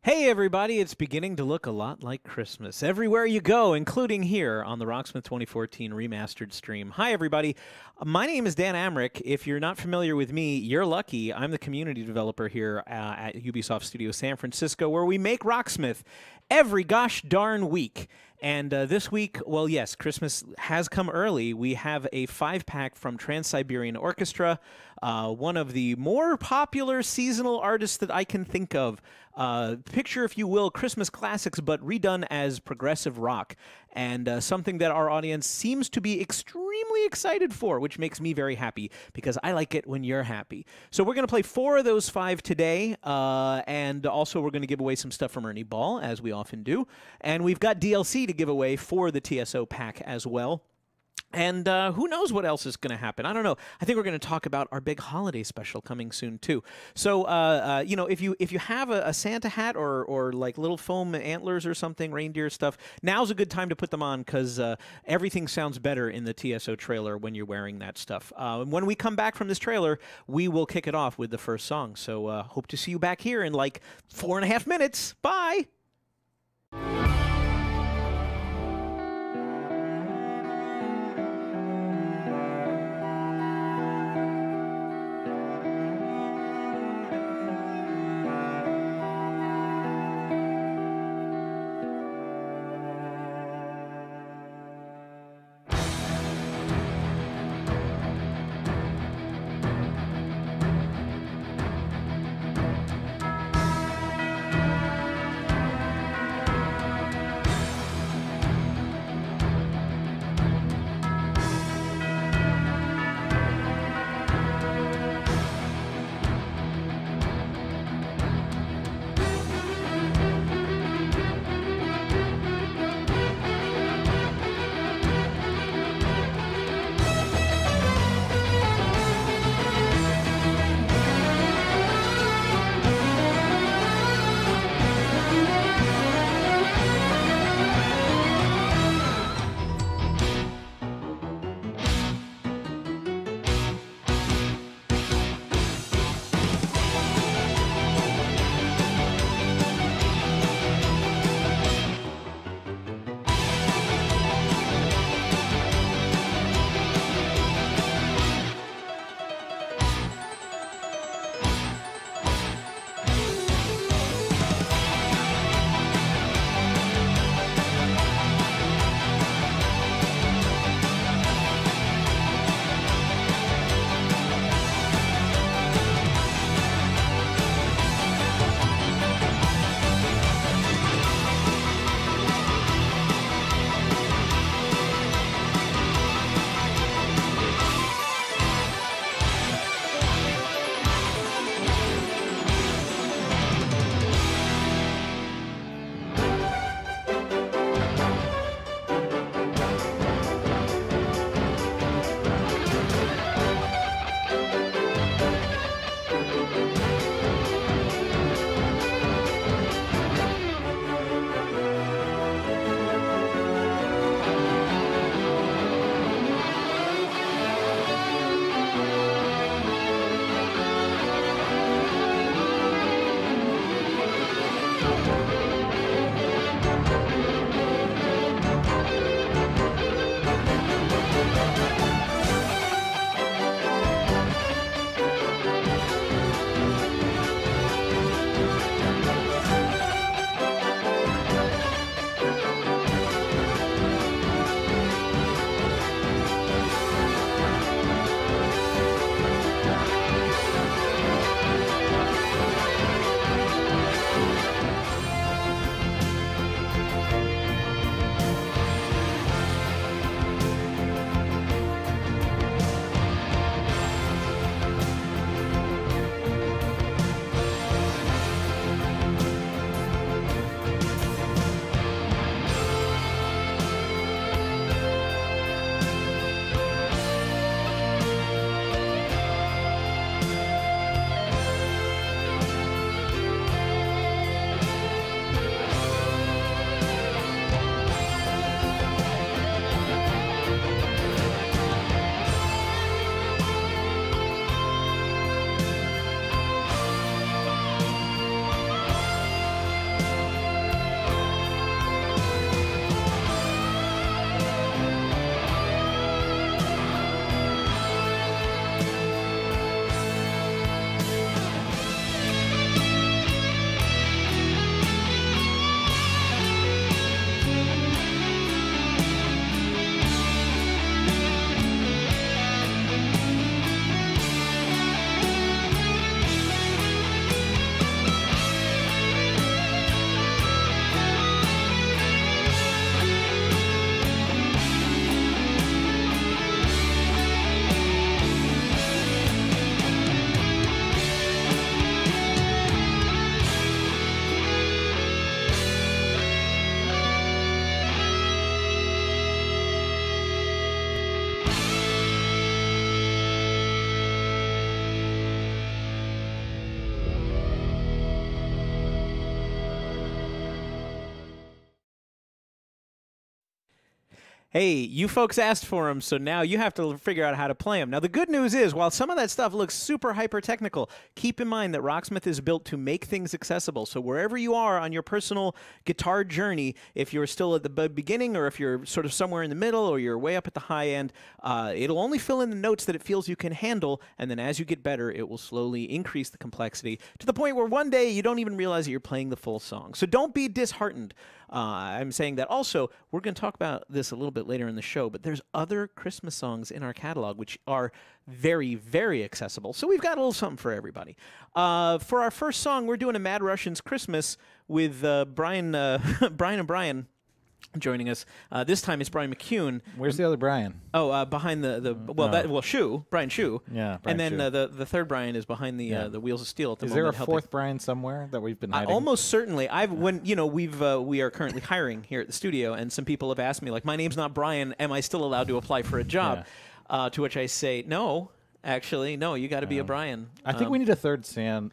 Hey everybody, it's beginning to look a lot like Christmas everywhere you go, including here on the Rocksmith 2014 Remastered stream. Hi everybody, my name is Dan Amrich. If you're not familiar with me, you're lucky. I'm the community developer here at Ubisoft Studio San Francisco, where we make Rocksmith every gosh darn week. And this week, well, yes, Christmas has come early. We have a 5-pack from Trans-Siberian Orchestra, one of the more popular seasonal artists that I can think of. Picture, if you will, Christmas classics, but redone as progressive rock, and something that our audience seems to be extremely excited for, which makes me very happy, because I like it when you're happy. So we're going to play 4 of those 5 today, and also we're going to give away some stuff from Ernie Ball, as we often do, and we've got DLC to give away for the TSO Pack as well. And who knows what else is going to happen? I don't know. I think we're going to talk about our big holiday special coming soon too. So you know, if you have a Santa hat or like little foam antlers or something, reindeer stuff, now's a good time to put them on, because everything sounds better in the TSO trailer when you're wearing that stuff. When we come back from this trailer, we will kick it off with the first song. So hope to see you back here in like 4.5 minutes. Bye. Hey, you folks asked for them, so now you have to figure out how to play them. Now, the good news is, while some of that stuff looks super hyper-technical, keep in mind that Rocksmith is built to make things accessible. So wherever you are on your personal guitar journey, if you're still at the beginning or if you're sort of somewhere in the middle or you're way up at the high end, it'll only fill in the notes that it feels you can handle, and then as you get better, it will slowly increase the complexity to the point where one day you don't even realize that you're playing the full song. So don't be disheartened. I'm saying that also, we're going to talk about this a little bit later in the show, but there's other Christmas songs in our catalog which are very, very accessible. So we've got a little something for everybody. For our first song, we're doing a Mad Russians Christmas with Brian and Brian joining us. This time it's Brian McCune. Where's the other Brian? Oh, behind Brian Shu. Yeah, Brian and then the third Brian is behind the Wheels of Steel. At the is moment, there a fourth Brian somewhere that we've been hiding? Almost certainly. We are currently hiring here at the studio, and some people have asked me, like, my name's not Brian. Am I still allowed to apply for a job? Yeah. To which I say, no. Actually, no. You got to be a Brian. I think we need a third Sam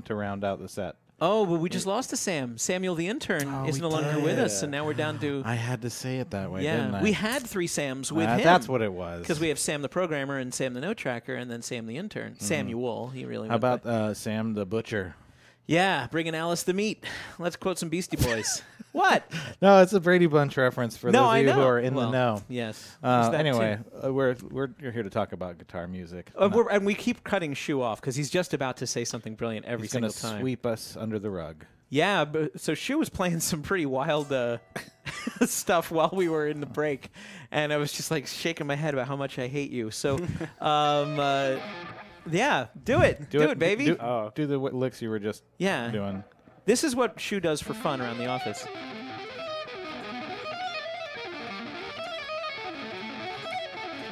to round out the set. Oh, but we just lost a Sam. Samuel the intern is no longer with us, and now we're down to... I had to say it that way, didn't I? We had 3 Sams with him. That's what it was. Because we have Sam the programmer and Sam the note tracker and then Sam the intern. Samuel, he really How about Sam the butcher? Yeah, bringing Alice the meat. Let's quote some Beastie Boys. What? No, it's a Brady Bunch reference for those of you who are in the know. Yes. Anyway, we're here to talk about guitar music. And we keep cutting Shu off because he's just about to say something brilliant every single time. He's going to sweep us under the rug. Yeah, so Shu was playing some pretty wild stuff while we were in the break, and I was just like shaking my head about how much I hate you. So, yeah, do it, baby. Do the licks you were just doing. This is what Shu does for fun around the office.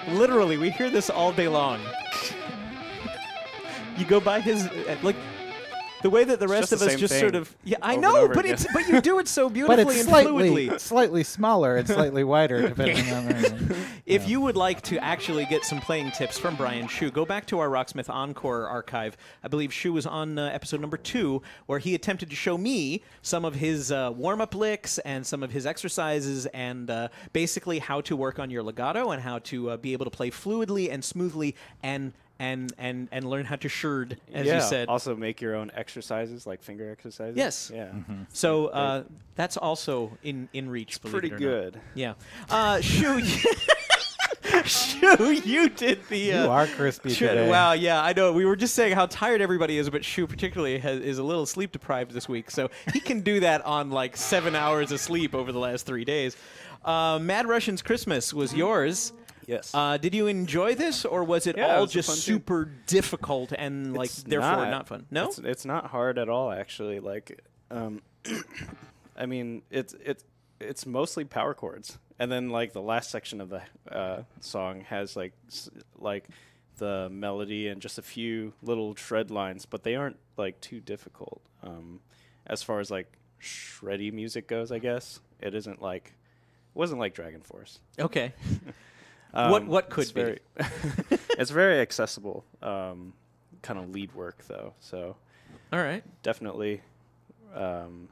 Literally, we hear this all day long. You go by his the way that the rest of us just sort of I know, but you do it so beautifully and fluidly. Slightly smaller and slightly wider, depending on. If you would like to actually get some playing tips from Brian Shu, go back to our Rocksmith Encore archive. I believe Shu was on episode number 2, where he attempted to show me some of his warm-up licks and some of his exercises, and basically how to work on your legato and how to be able to play fluidly and smoothly and learn how to shird, as you said. Also make your own exercises, like finger exercises. Yes. Yeah. So that's also in reach. It's pretty good. Yeah. Shu, Shu, you did the... you are crispy today. Wow, yeah, I know. We were just saying how tired everybody is, but Shu particularly is a little sleep-deprived this week, so he can do that on like 7 hours of sleep over the last 3 days. Mad Russians Christmas was yours. Yes. Did you enjoy this, or was it all just super difficult and therefore not fun? No, it's not hard at all, actually. Like, I mean, it's mostly power chords, and then like the last section of the song has like the melody and just a few little shred lines, but they aren't like too difficult. As far as like shreddy music goes, I guess it wasn't like Dragon Force. Okay. What could be? It's very accessible kind of lead work, though. So, all right, definitely. Brian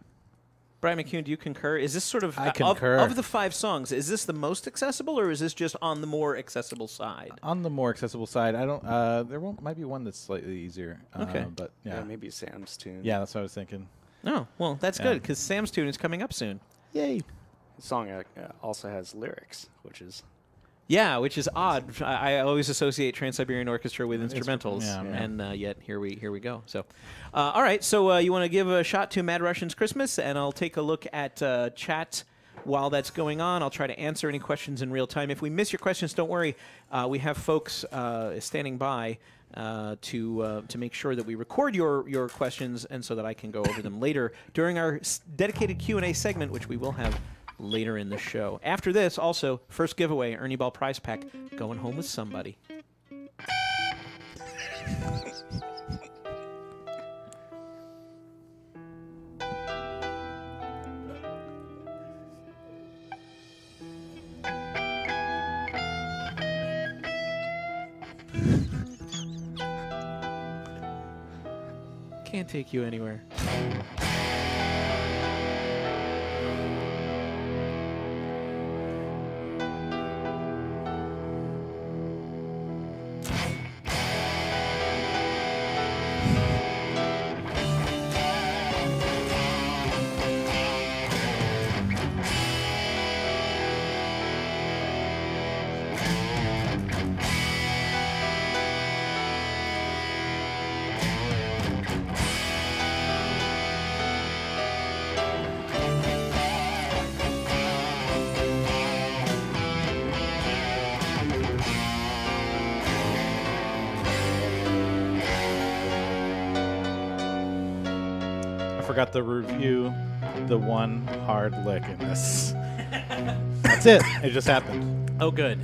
McCune, do you concur? Is this sort of I concur. Of the 5 songs? Is this the most accessible, or is this just on the more accessible side? On the more accessible side, I don't. There might be one that's slightly easier. Okay, but yeah, maybe Sam's tune. Yeah, that's what I was thinking. Oh, well, that's good because Sam's tune is coming up soon. Yay! The song also has lyrics, which is. Yeah, which is odd. I always associate Trans-Siberian Orchestra with instrumentals, and yet here we go. So, all right. So you want to give a shot to Mad Russians Christmas, and I'll take a look at chat while that's going on. I'll try to answer any questions in real time. If we miss your questions, don't worry. We have folks standing by to make sure that we record your questions, and so that I can go over them later during our dedicated Q&A segment, which we will have later in the show. After this, also, first giveaway, Ernie Ball prize pack, going home with somebody. Can't take you anywhere. forgot to review the one hard lick in this. That's it. It just happened. Oh, good.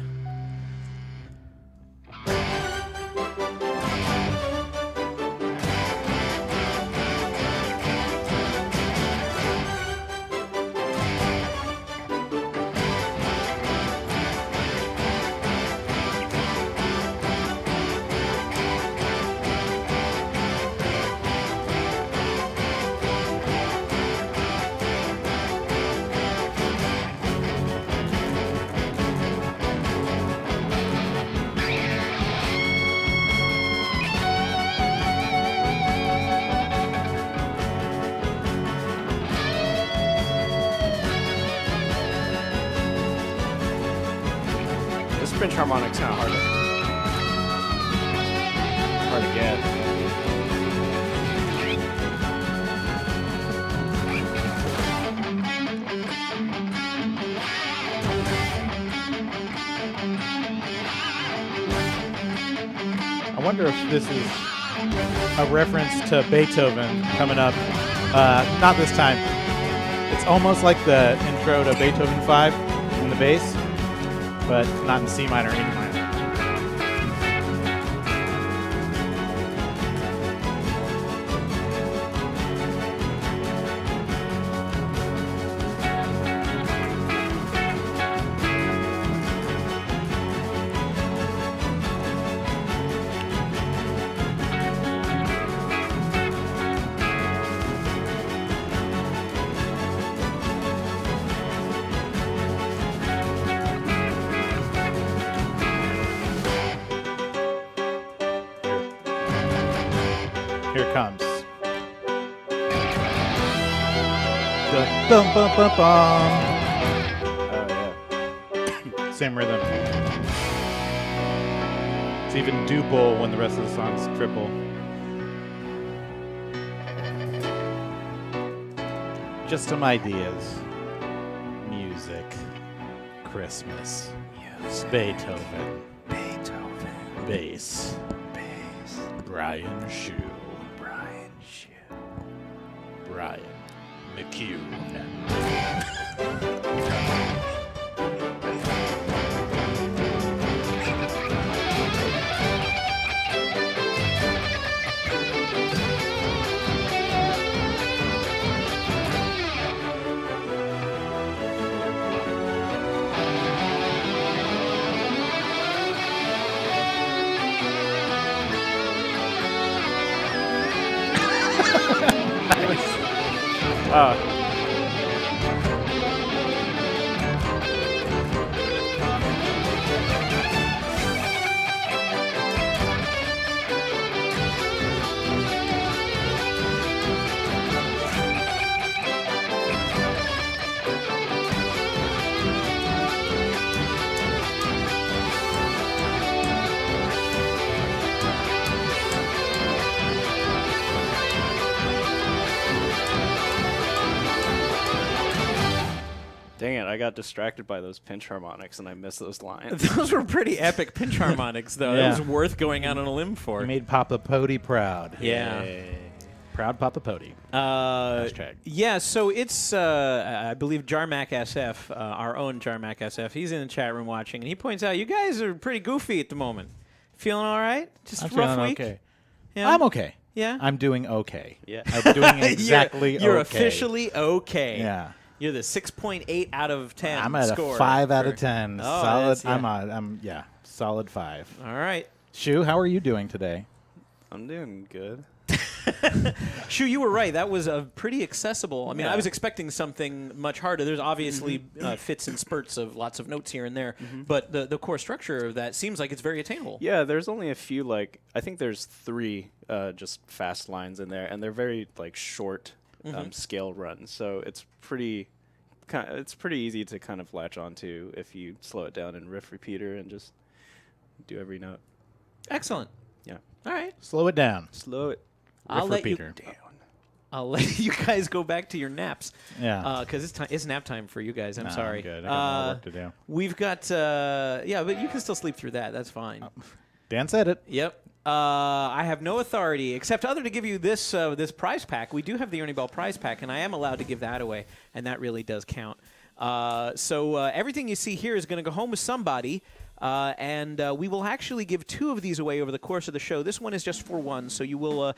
Pinch harmonic's kind of hard to get. I wonder if this is a reference to Beethoven coming up. Not this time. It's almost like the intro to Beethoven 5 in the bass, but not in C minor or E minor. Here it comes. Bum, bum, bum, bum. Oh, yeah. Same rhythm. It's even duple when the rest of the song's triple. Just some ideas. Music. Christmas. Beethoven. Bass. Brian Shue. Brian McHugh. Dang it, I got distracted by those pinch harmonics and I missed those lines. Those were pretty epic pinch harmonics, though. Yeah. That was worth going out on a limb for. You made Papa Pody proud. Yeah. Proud Papa Pody. Hashtag. Yeah, so it's, I believe, Jarmac SF, our own Jarmac SF. He's in the chat room watching, and he points out, you guys are pretty goofy at the moment. Feeling all right? Just I'm a rough feeling week? okay. Yeah? I'm okay. Yeah? I'm doing okay. Yeah. I'm doing exactly You're okay. officially okay. Yeah. You're the 6.8 out of 10 I'm at score a 5 out for- of 10. Oh, Solid. that's- yeah. I'm solid 5. All right. Shu, how are you doing today? I'm doing good. Shu, you were right. That was pretty accessible. I mean, Yeah. I was expecting something much harder. There's obviously fits and spurts of lots of notes here and there, but the core structure of that seems like it's very attainable. Yeah, there's only a few, like, I think there's 3 just fast lines in there, and they're very, like, short scale runs. So it's pretty easy to kind of latch onto if you slow it down in riff repeater and just do every note. Excellent. Yeah. All right. Slow it down. Slow it I'll Riff let you repeater. down. I'll let you guys go back to your naps. Yeah. Because it's nap time for you guys. I'm Nah, sorry. I'm good. I got more work to do. We've got yeah, but you can still sleep through that. That's fine. Dan said it. Yep. I have no authority except other to give you this this prize pack. We do have the Ernie Ball prize pack, and I am allowed to give that away, and that really does count. So everything you see here is going to go home with somebody, and we will actually give 2 of these away over the course of the show. This one is just for one, so you will,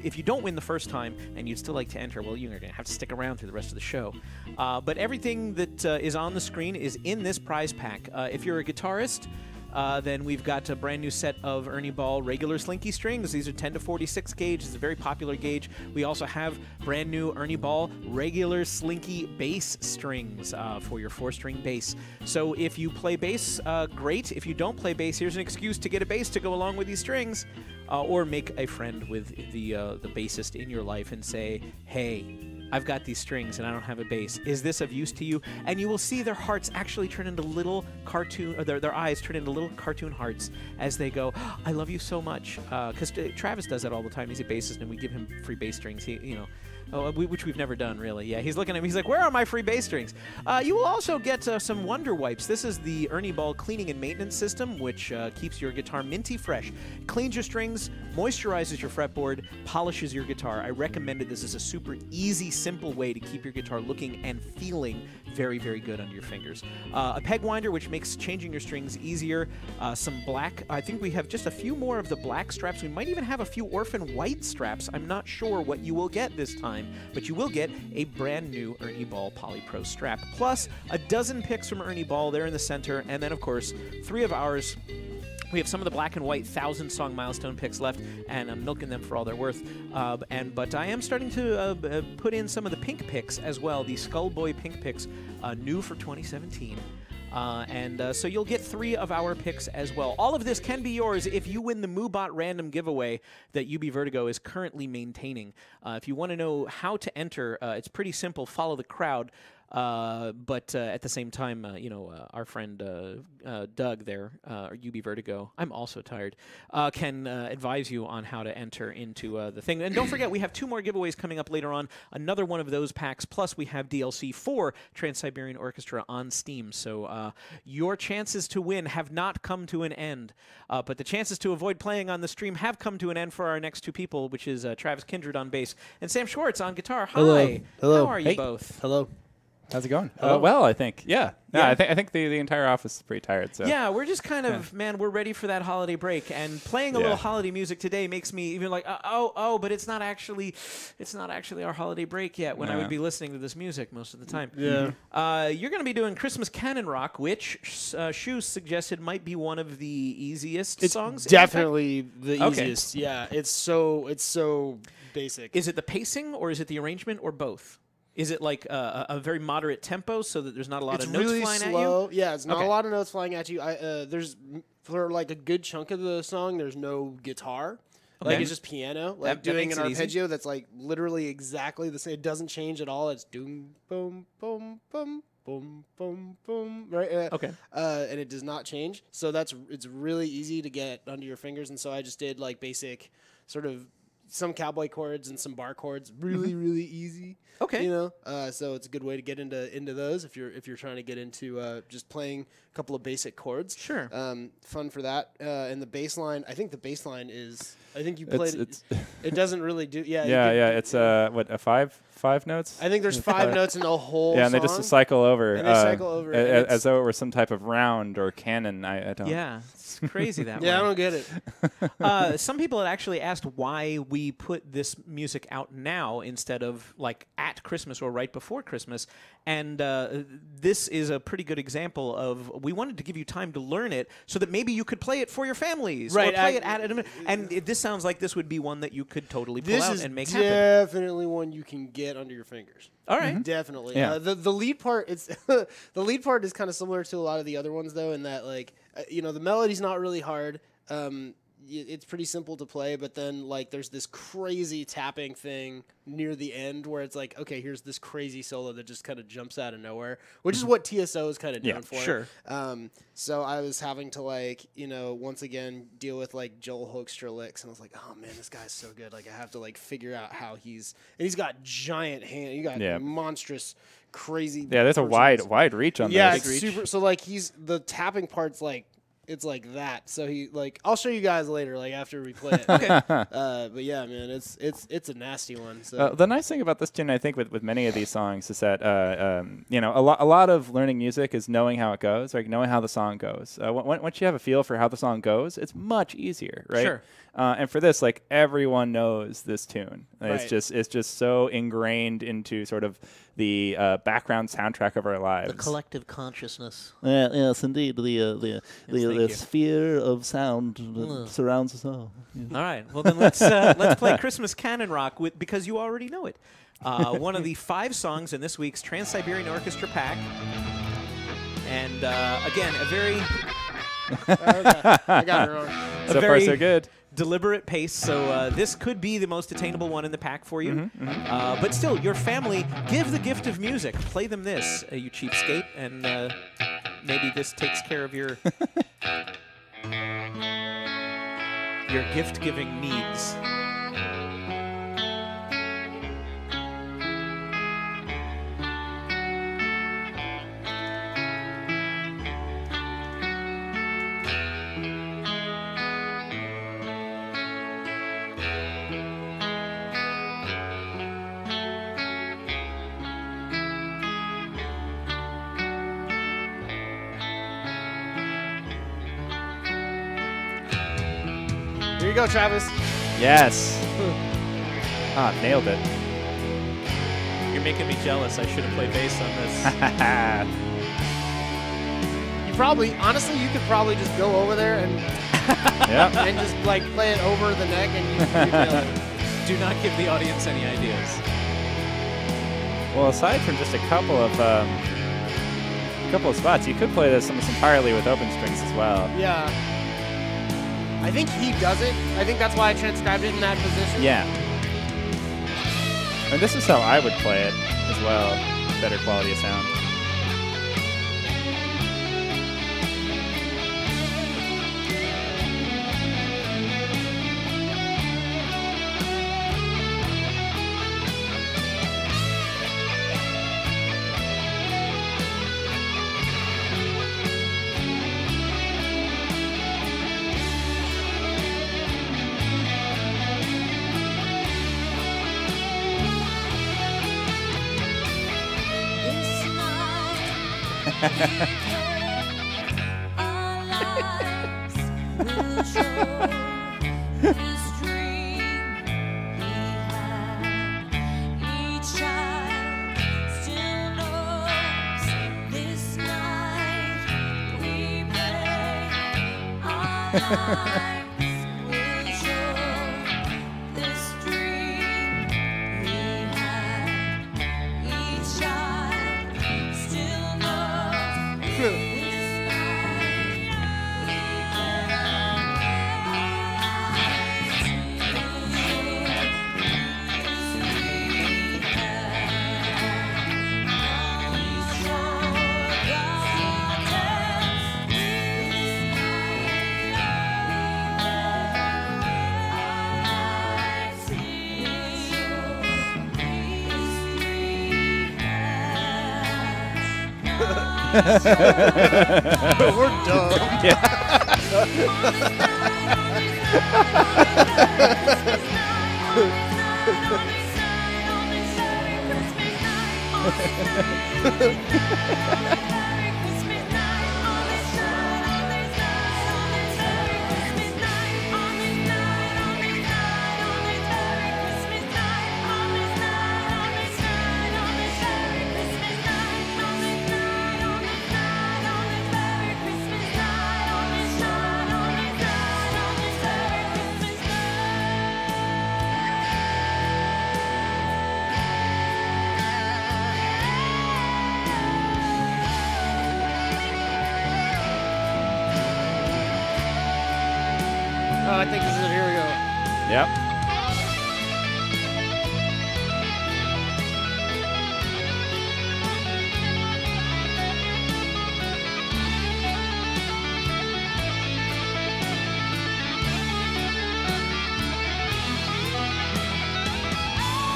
if you don't win the first time and you'd still like to enter, well, you're going to have to stick around through the rest of the show. But everything that is on the screen is in this prize pack. If you're a guitarist, then we've got a brand new set of Ernie Ball regular slinky strings. These are 10 to 46 gauge. It's a very popular gauge. We also have brand new Ernie Ball regular slinky bass strings for your 4-string bass. So if you play bass, great. If you don't play bass, here's an excuse to get a bass to go along with these strings, or make a friend with the bassist in your life and say, hey, I've got these strings and I don't have a bass. Is this of use to you? And you will see their hearts actually turn into little cartoon, or their eyes turn into little cartoon hearts as they go, oh, I love you so much. Because Travis does that all the time. He's a bassist and we give him free bass strings. Which we've never done, really. Yeah, he's looking at me. He's like, where are my free bass strings? You will also get some Wonder Wipes. This is the Ernie Ball cleaning and maintenance system, which keeps your guitar minty fresh. Cleans your strings, moisturizes your fretboard, polishes your guitar. I recommend it. This is a super easy, simple way to keep your guitar looking and feeling very, very good under your fingers. A peg winder, which makes changing your strings easier. Some black. I think we have just a few more of the black straps. We might even have a few orphan white straps. I'm not sure what you will get this time, but you will get a brand new Ernie Ball Polypro strap, plus a dozen picks from Ernie Ball there in the center, and then, of course, 3 of ours. We have some of the black and white 1,000-song milestone picks left, and I'm milking them for all they're worth. But I am starting to put in some of the pink picks as well, the Skullboy pink picks, new for 2017. So you'll get 3 of our picks as well. All of this can be yours if you win the MooBot random giveaway that UB Vertigo is currently maintaining. If you want to know how to enter, it's pretty simple. Follow the crowd. But at the same time, our friend Doug there, UB Vertigo, I'm also tired, can advise you on how to enter into the thing. And don't forget, we have 2 more giveaways coming up later on, another one of those packs, plus we have DLC for Trans-Siberian Orchestra on Steam. So your chances to win have not come to an end, but the chances to avoid playing on the stream have come to an end for our next 2 people, which is Travis Kindred on bass and Sam Schwartz on guitar. Hi. Hello. Hello. How are you both? Hello. How's it going? Well, I think. Yeah. Yeah. I think the entire office is pretty tired. So. Yeah, we're just kind of, man, we're ready for that holiday break. And playing a little holiday music today makes me even like, but it's not actually our holiday break yet when I would be listening to this music most of the time. Yeah. You're going to be doing Christmas Canon Rock, which Shu suggested might be one of the easiest songs. Definitely the easiest. Yeah, it's so basic. Is it the pacing or is it the arrangement or both? Is it like a very moderate tempo so that there's not a lot of notes really flying slow. at you? Yeah, it's not a lot of notes flying at you. There's for like a good chunk of the song, there's no guitar. Okay. Like it's just piano. Like that doing an makes it arpeggio that's like literally exactly the same. It doesn't change at all. It's doom boom boom boom boom boom boom. Right. And it does not change. So it's really easy to get under your fingers. And so I just did like basic sort of some cowboy chords and some bar chords. Really, really easy. Okay. So it's a good way to get into those if you're trying to get into just playing a couple of basic chords. Sure. Fun for that. And the bass line, I think the bass line is, I think you played it. It doesn't really do. Yeah. Yeah. It's a five notes. I think there's 5 notes in the whole. Yeah, and song. they just cycle over. And they cycle over as though it were some type of round or canon. I don't. Yeah, it's crazy that way. Yeah, I don't get it. Some people had actually asked why we put this music out now instead of like at Christmas or right before Christmas. And this is a pretty good example of we wanted to give you time to learn it so that maybe you could play it for your families. Right. Or play it at and this sounds like this would be one that you could totally pull out and make happen. This is definitely one you can get under your fingers. All right. Definitely. Yeah. The lead part, the lead part is kind of similar to a lot of the other ones, though, in that, like, the melody's not really hard. It's pretty simple to play, but then, like, there's this crazy tapping thing near the end where it's like, okay, here's this crazy solo that just kind of jumps out of nowhere, which is what TSO is kind of known for. Sure. So I was having to, like, once again deal with, like, Joel Hoekstra licks, and I was like, oh, man, this guy's so good. Like, I have to, like, figure out how he's got giant hands. You got monstrous, crazy. Yeah, there's a wide reach on yeah, this. it's super. So, like, the tapping part's, like, it's like that. So he like I'll show you guys later, like after we play it. But yeah, man, it's a nasty one. So the nice thing about this tune, I think, with many of these songs is that you know, a lot of learning music is knowing how it goes, like knowing how the song goes. Once you have a feel for how the song goes, it's much easier, right? Sure. And for this, like everyone knows this tune. Right. It's just so ingrained into sort of the background soundtrack of our lives. The collective consciousness. Yes, indeed. The thank you. sphere of sound that surrounds us all. Yeah. All right. Well, then let's play Christmas Canon Rock because you already know it. One of the 5 songs in this week's Trans-Siberian Orchestra pack. And again, a very I got it wrong. So far, so good. Deliberate pace, so this could be the most attainable one in the pack for you. But still, your family, give the gift of music. Play them this, you cheapskate, and maybe this takes care of your gift-giving needs. Here you go, Travis. Yes. Nailed it. You're making me jealous. I should have played bass on this. You probably, honestly, you could probably just go over there and and just like play it over the neck and you nail it. Do not give the audience any ideas. Well, aside from just a couple of spots, you could play this almost entirely with open strings as well. Yeah. I think he does it. I think that's why I transcribed it in that position. Yeah. And this is how I would play it as well. Better quality of sound. We're dumb. Oh, I think this is it. Here we go. Yep.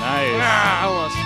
Nice. Ah, almost.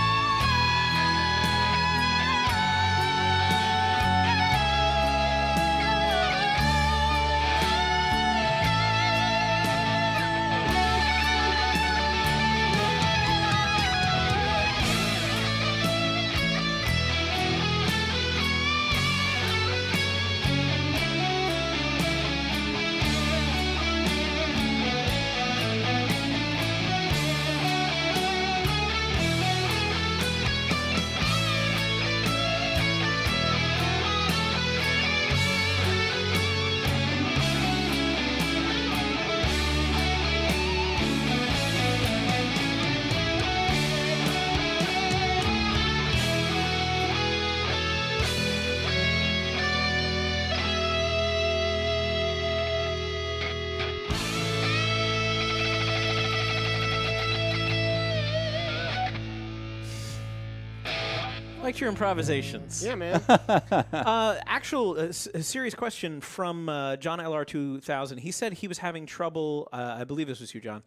liked your improvisations. Yeah, man. Actual a serious question from John LR 2000. He said he was having trouble. I believe this was you, John,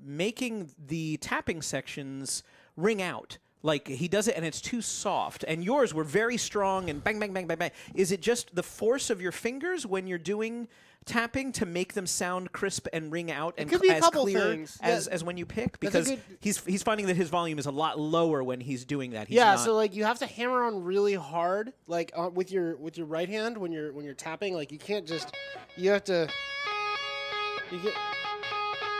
making the tapping sections ring out. Like he does it, and it's too soft. And yours were very strong and bang, bang, bang, bang, bang. Is it just the force of your fingers when you're doing tapping to make them sound crisp and ring out and could be a as couple clear things. as when you pick? Because he's finding that his volume is a lot lower when he's doing that. He's Yeah, not so like you have to hammer on really hard, like with your right hand when you're tapping. Like you can't just, you have to.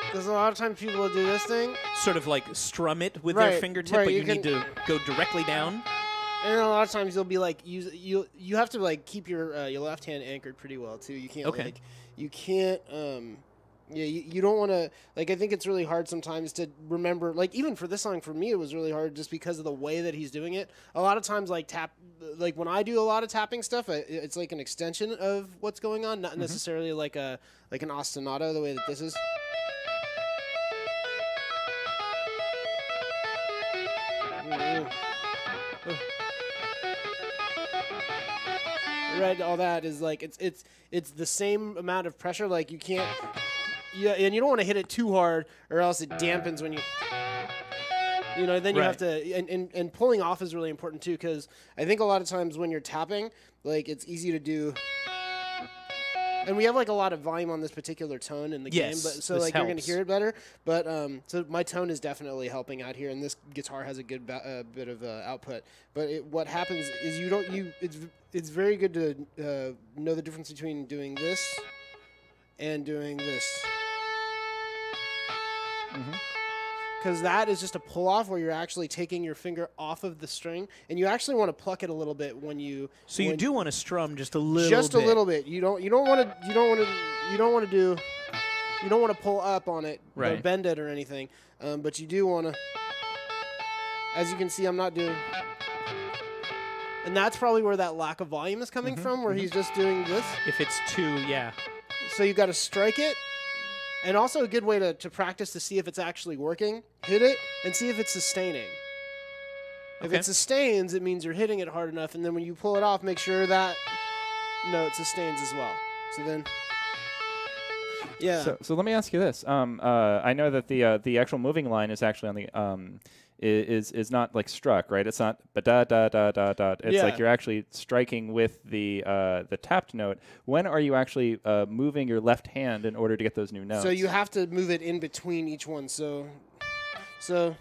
Because a lot of times people will do this thing, sort of like strum it with Right, their fingertip, right, but you you need to go directly down. and then a lot of times you'll be like, you have to like keep your left hand anchored pretty well too. You can't Okay. like, you can't yeah, you don't want to, like, I think it's really hard sometimes to remember, like, even for this song, for me, it was really hard just because of the way that he's doing it. A lot of times, like, when I do a lot of tapping stuff, it's like an extension of what's going on, not necessarily like an ostinato the way that this is. Right, all that is like it's the same amount of pressure. Like you can't, yeah, and you don't want to hit it too hard, or else it dampens when you. Then you have to, and pulling off is really important too, because I think a lot of times when you're tapping, like it's easy to do. And we have like a lot of volume on this particular tone in the game, but so like you're gonna hear it better. But so my tone is definitely helping out here, and this guitar has a good bit of output. But what happens is it's very good to know the difference between doing this and doing this. Because that is just a pull off where you're actually taking your finger off of the string, and you actually want to pluck it a little bit when you. So you do want to strum just a little. Just a little bit. You don't want to pull up on it or bend it or anything. But you do want to. As you can see, I'm not doing. And that's probably where that lack of volume is coming from, where he's just doing this. If it's too, yeah. So you got to strike it. And also a good way to practice to see if it's actually working. Hit it and see if it's sustaining. If it sustains, it means you're hitting it hard enough. And then when you pull it off, make sure that note sustains as well. So then, yeah. So let me ask you this. I know that the actual moving line is actually on the is not like struck, right? It's not da da da da da. It's like you're actually striking with the tapped note. When are you actually moving your left hand in order to get those new notes? So you have to move it in between each one. So. So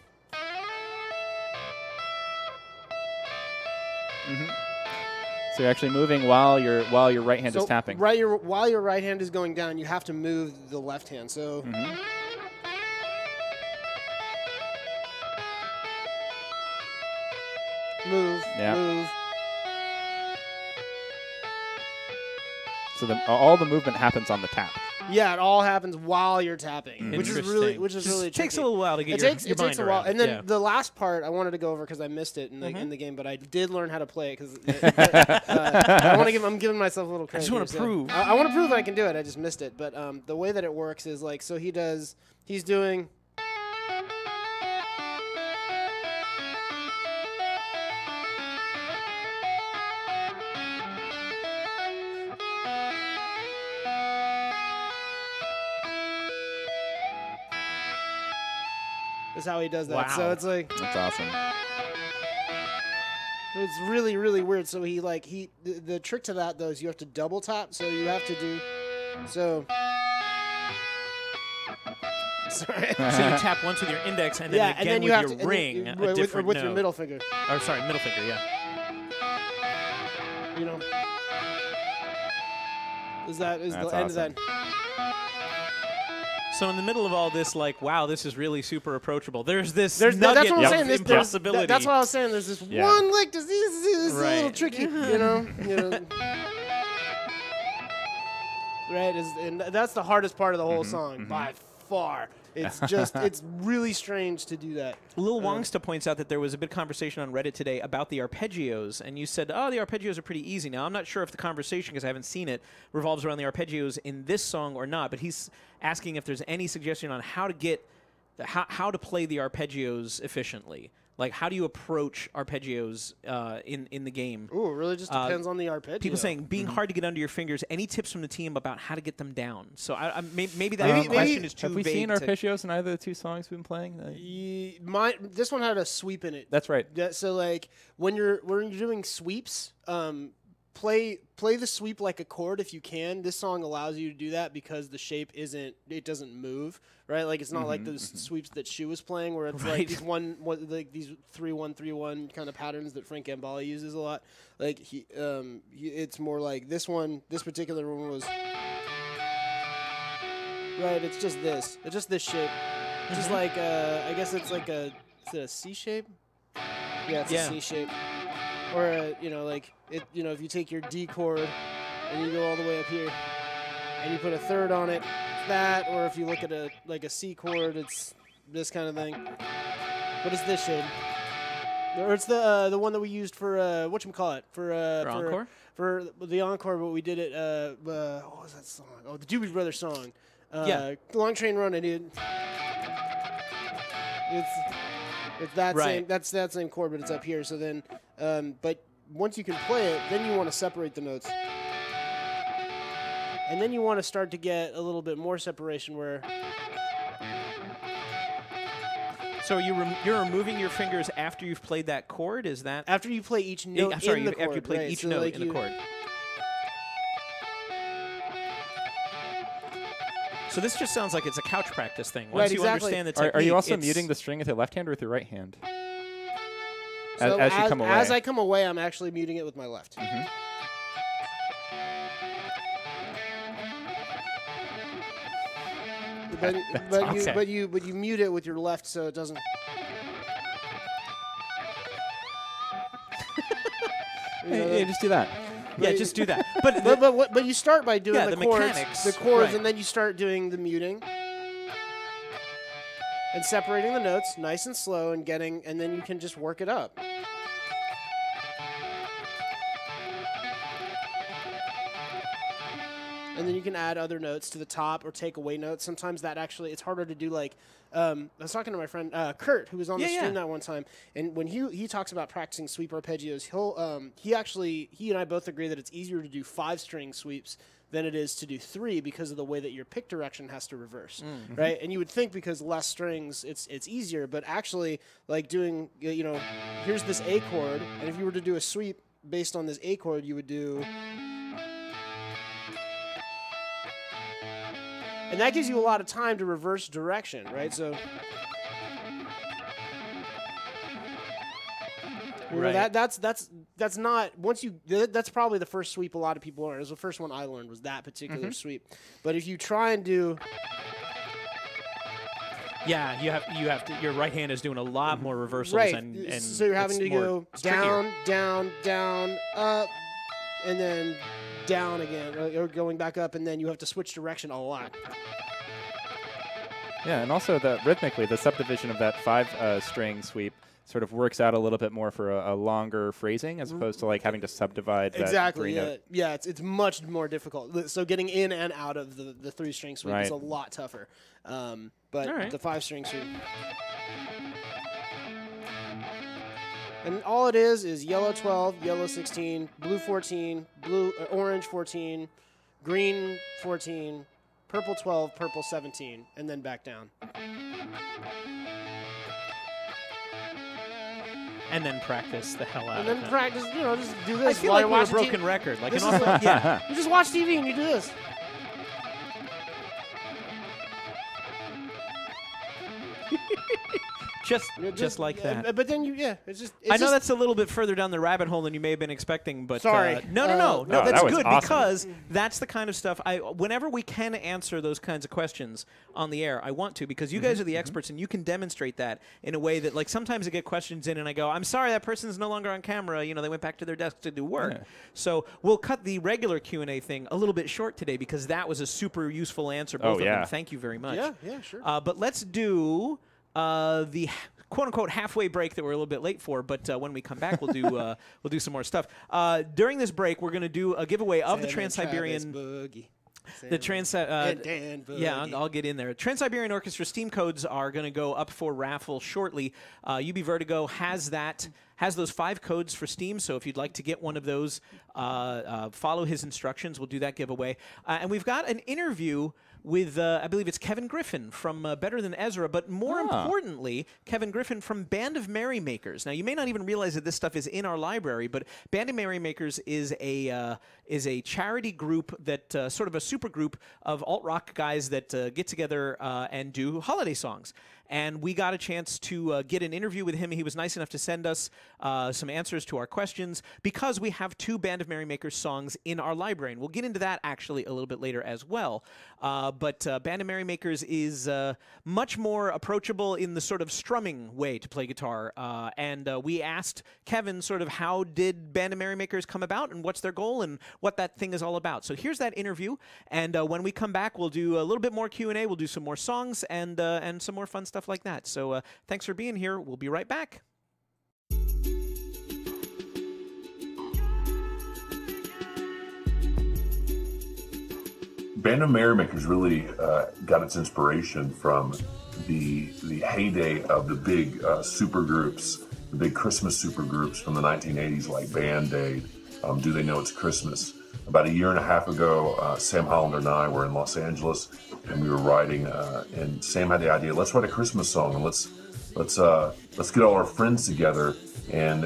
you're actually moving while your right hand is tapping. While your right hand is going down, you have to move the left hand. So. Move. So all the movement happens on the tap. Yeah, it all happens while you're tapping, which is really tricky. Takes a little while to get it your mind takes a while, around. and then the last part I wanted to go over because I missed it in the game, but I did learn how to play it because I'm giving myself a little credit. I just want to prove. I want to prove that I can do it. I just missed it, but the way that it works is like he's doing. Is how he does that. Wow. So it's like That's awesome. it's really, really weird. So the trick to that though is you have to double tap. So you have to do so. Sorry. So you tap once with your index and then again you with have your to, ring a with different your note. middle finger. Or sorry, middle finger. Yeah. Is the That's end of awesome. that? So in the middle of all this, like, wow, this is really super approachable. There's this That's nugget what I'm saying. of There's impossibility. that's what I was saying. There's this one lick. This is a little tricky, Right, and that's the hardest part of the whole song by far. It's just it's really strange to do that. Lil Wongsta points out that there was a bit of conversation on Reddit today about the arpeggios, and you said, oh, the arpeggios are pretty easy. Now, I'm not sure if the conversation, because I haven't seen it, revolves around the arpeggios in this song or not, but he's asking if there's any suggestion on how to get how to play the arpeggios efficiently. Like, how do you approach arpeggios in the game? Ooh, it really just depends on the arpeggio. People saying being hard to get under your fingers. Any tips from the team about how to get them down? So maybe that question is too Have we vague seen arpeggios in either of the two songs we've been playing? This one had a sweep in it. That's right. So like when you're doing sweeps, play the sweep like a chord if you can. This song allows you to do that because the shape doesn't move, right? Like it's not like those sweeps that Shu was playing where it's like these these 3-1-3-1 kind of patterns that Frank Gambale uses a lot. Like it's more like this one. This particular one was right. It's just this. It's just this shape. Just like I guess it's like is it a C shape? Yeah, it's a C shape. Or like it. If you take your D chord and you go all the way up here, and you put a third on it, that. Or if you look at a C chord, it's this kind of thing. What is this shape? Or it's the one that we used for whatchamacallit for encore. For the encore, but we did it. What was that song? Oh, the Doobie Brothers song. Long Train Running, dude. It's that same. That's that same chord, but it's up here. So then, but once you can play it, then you want to separate the notes, and then you want to start to get a little bit more separation. Where so you're removing your fingers after you've played that chord? Is that after you play each note? I'm sorry, in the after chord, you play right? each So note like in the chord. So this just sounds like it's a couch practice thing. Once you understand the technique, are you also muting the string with your left hand or with your right hand? So as you come away. As I come away, I'm actually muting it with my left. But you mute it with your left so it doesn't. Yeah, just do that. Yeah, just do that. But you start by doing the chords, mechanics, right. And then you start doing the muting and separating the notes nice and slow and then you can just work it up. And then you can add other notes to the top or take away notes. Sometimes that actually, it's harder to do like, I was talking to my friend Kurt, who was on the stream that one time, and when he talks about practicing sweep arpeggios, he and I both agree that it's easier to do 5-string sweeps than it is to do 3 because of the way that your pick direction has to reverse, right? And you would think because less strings, it's easier, but actually, like doing, here's this A chord, and if you were to do a sweep based on this A chord, you would do. And that gives you a lot of time to reverse direction, right? So, that's not once you. That's probably the first sweep a lot of people learn. It was the first one I learned was that particular sweep. But if you try and do, you have to. Your right hand is doing a lot more reversals, right? And so you're having to go down, down, down, up, and then down again, or going back up, and then you have to switch direction a lot. Yeah, and also rhythmically, the subdivision of that 5-string sweep sort of works out a little bit more for a longer phrasing as opposed to like having to subdivide that exactly. 3-note. Yeah, it's much more difficult. So getting in and out of the 3-string sweep is a lot tougher. But the 5-string sweep. And all it is yellow 12, yellow 16, blue 14, orange 14, green 14, purple 12, purple 17, and then back down. And then practice the hell out of it. And then practice, just do this. I feel like we're a broken record. Like, you just watch TV and you do this. Just like that. But then it's just. I know that's a little bit further down the rabbit hole than you may have been expecting, but sorry. No, that's that was good awesome. because that's the kind of stuff whenever we can answer those kinds of questions on the air, I want to because you guys are the experts and you can demonstrate that in a way that like sometimes I get questions in and I go, I'm sorry that person's no longer on camera. They went back to their desk to do work. Yeah. So we'll cut the regular Q&A thing a little bit short today because that was a super useful answer. Both of them. Thank you very much. Yeah, sure. But let's do. The quote-unquote halfway break that we're a little bit late for, but when we come back, we'll do some more stuff. During this break, we're going to do a giveaway of the Trans-Siberian. The Trans, Dan yeah, I'll get in there. Trans-Siberian Orchestra Steam codes are going to go up for raffle shortly. UB Vertigo has those 5 codes for Steam, so if you'd like to get one of those, follow his instructions. We'll do that giveaway. And we've got an interview with, I believe it's Kevin Griffin from Better Than Ezra, but more importantly, Kevin Griffin from Band of Merrymakers. Now, you may not even realize that this stuff is in our library, but Band of Merrymakers is a charity group that sort of a super group of alt-rock guys that get together and do holiday songs. And we got a chance to get an interview with him. He was nice enough to send us some answers to our questions because we have 2 Band of Merrymakers songs in our library. And we'll get into that actually a little bit later as well. But Band of Merrymakers is much more approachable in the sort of strumming way to play guitar. And we asked Kevin sort of how did Band of Merrymakers come about and what's their goal and what that thing is all about. So here's that interview. And when we come back, we'll do a little bit more Q&A. We'll do some more songs and some more fun stuff like that. So thanks for being here. We'll be right back. Band of Merrymakers really got its inspiration from the heyday of the big super groups, the big Christmas super groups from the 1980s like Band-Aid, Do They Know It's Christmas. About a year and a half ago, Sam Hollander and I were in Los Angeles, and we were writing. And Sam had the idea: let's write a Christmas song, and let's get all our friends together and